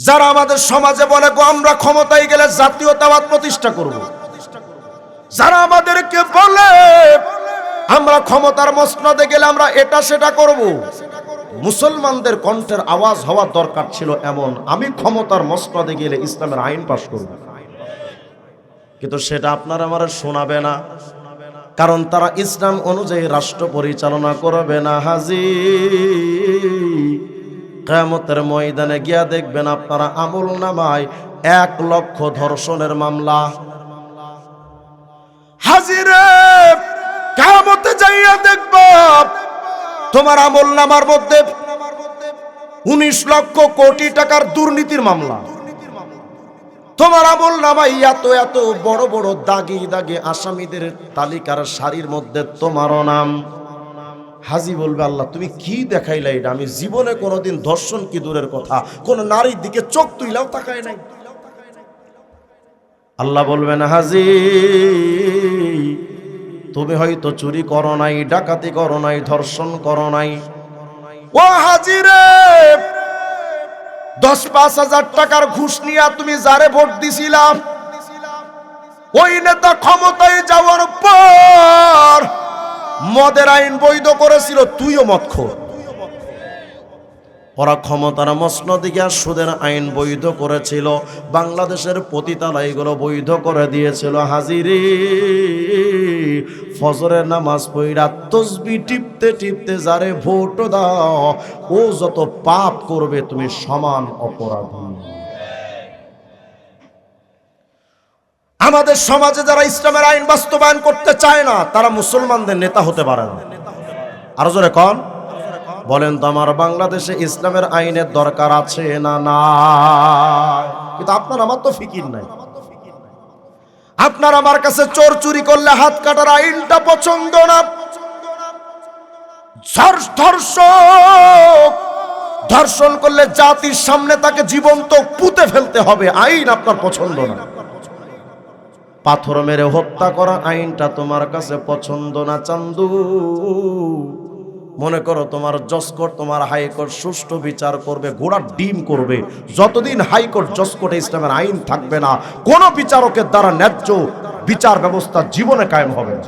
যারা আমাদের সমাজে বলে আমরা ক্ষমতায় গেলে জাতীয়তাবাদ প্রতিষ্ঠা করব, যারা আমাদেরকে বলে আমরা ক্ষমতার মসনদে গেলে আমরা এটা সেটা করব। মুসলমানদের কণ্ঠের আওয়াজ হওয়া দরকার ছিল এমন, আমি ক্ষমতার মসনদে গেলে ইসলামের আইন পাশ করব, কিন্তু সেটা আপনারা আমার শোনাবে না, কারণ তারা ইসলাম অনুযায়ী রাষ্ট্র পরিচালনা করবে না। হাজি কিয়ামতের ময়দানে গিয়া দেখবেন আপনারা আমলনামায় 1 লক্ষ ধর্ষণের মামলা। হাজিরে কিয়ামতে যাইয়া দেখব তোমার আমলনামার মধ্যে 19 লক্ষ কোটি টাকার দুর্নীতির মামলা। তোমার আমলনামায় এত এত বড় বড় দাগি দাগি আসামিদের তালিকার সারির মধ্যে তোমারও নাম। হাজি বলবে আল্লাহ তুমি কি দেখাইলা এটা, আমি জীবনে কোনোদিন ধর্ষণ কি দূরের কথা কোন নারীর দিকে চোখ তুইলাও তাকায় নাই। আল্লাহ বলবেন হাজি তুমি হয়তো চুরি করো নাই, ডাকাতি করো নাই, ধর্ষণ করো নাই। ও হাজি রে 10-5 হাজার টাকার ঘুষ নিয়ে তুমি যারে ভোট দিছিলাম ওই নেতা ক্ষমতায় যাওয়ার পর মদের আইন বৈধ করেছিল, তুইও মদখোর। ওরা ক্ষমতার মসনদে গিয়ে সুদের আইন বৈধ করেছিল, বাংলাদেশের পতিতালয়গুলো বৈধ করে দিয়েছিল। হাজিরে ফজরের নামাজ পড়া তাসবিহ টিপতে টিপতে যারে ভোট দাও ও যত পাপ করবে তুমি সমান অপরাধী। আমাদের সমাজে যারা ইসলামের আইন বাস্তবায়ন করতে চায় না তারা মুসলমানদের নেতা হতে পারে না। আরো জোরে কোন বলেন তো আমার বাংলাদেশে ইসলামের আইনের দরকার আছে না না? কিন্তু আপনার আমার তো ফিকির নাই। আপনার আমার কাছে চোর চুরি করলে হাত কাটার আইনটা পছন্দ না, ধর্ষণ করলে জাতির সামনে তাকে জীবন্ত পুঁতে ফেলতে হবে আইন আপনার পছন্দ না। পাথর মেরে হত্যা করা আইনটা তোমার কাছে পছন্দ না। চান্দু মনে করো তোমার জজকোর্ট তোমার হাইকোর্ট সুষ্ঠু বিচার করবে, ঘোড়ার ডিম করবে, যতদিন হাইকোর্ট জজকোর্টে ইসলামের আইন থাকবে না কোন বিচারকের দ্বারা ন্যায্য বিচার ব্যবস্থা জীবনে কায়েম হবে না।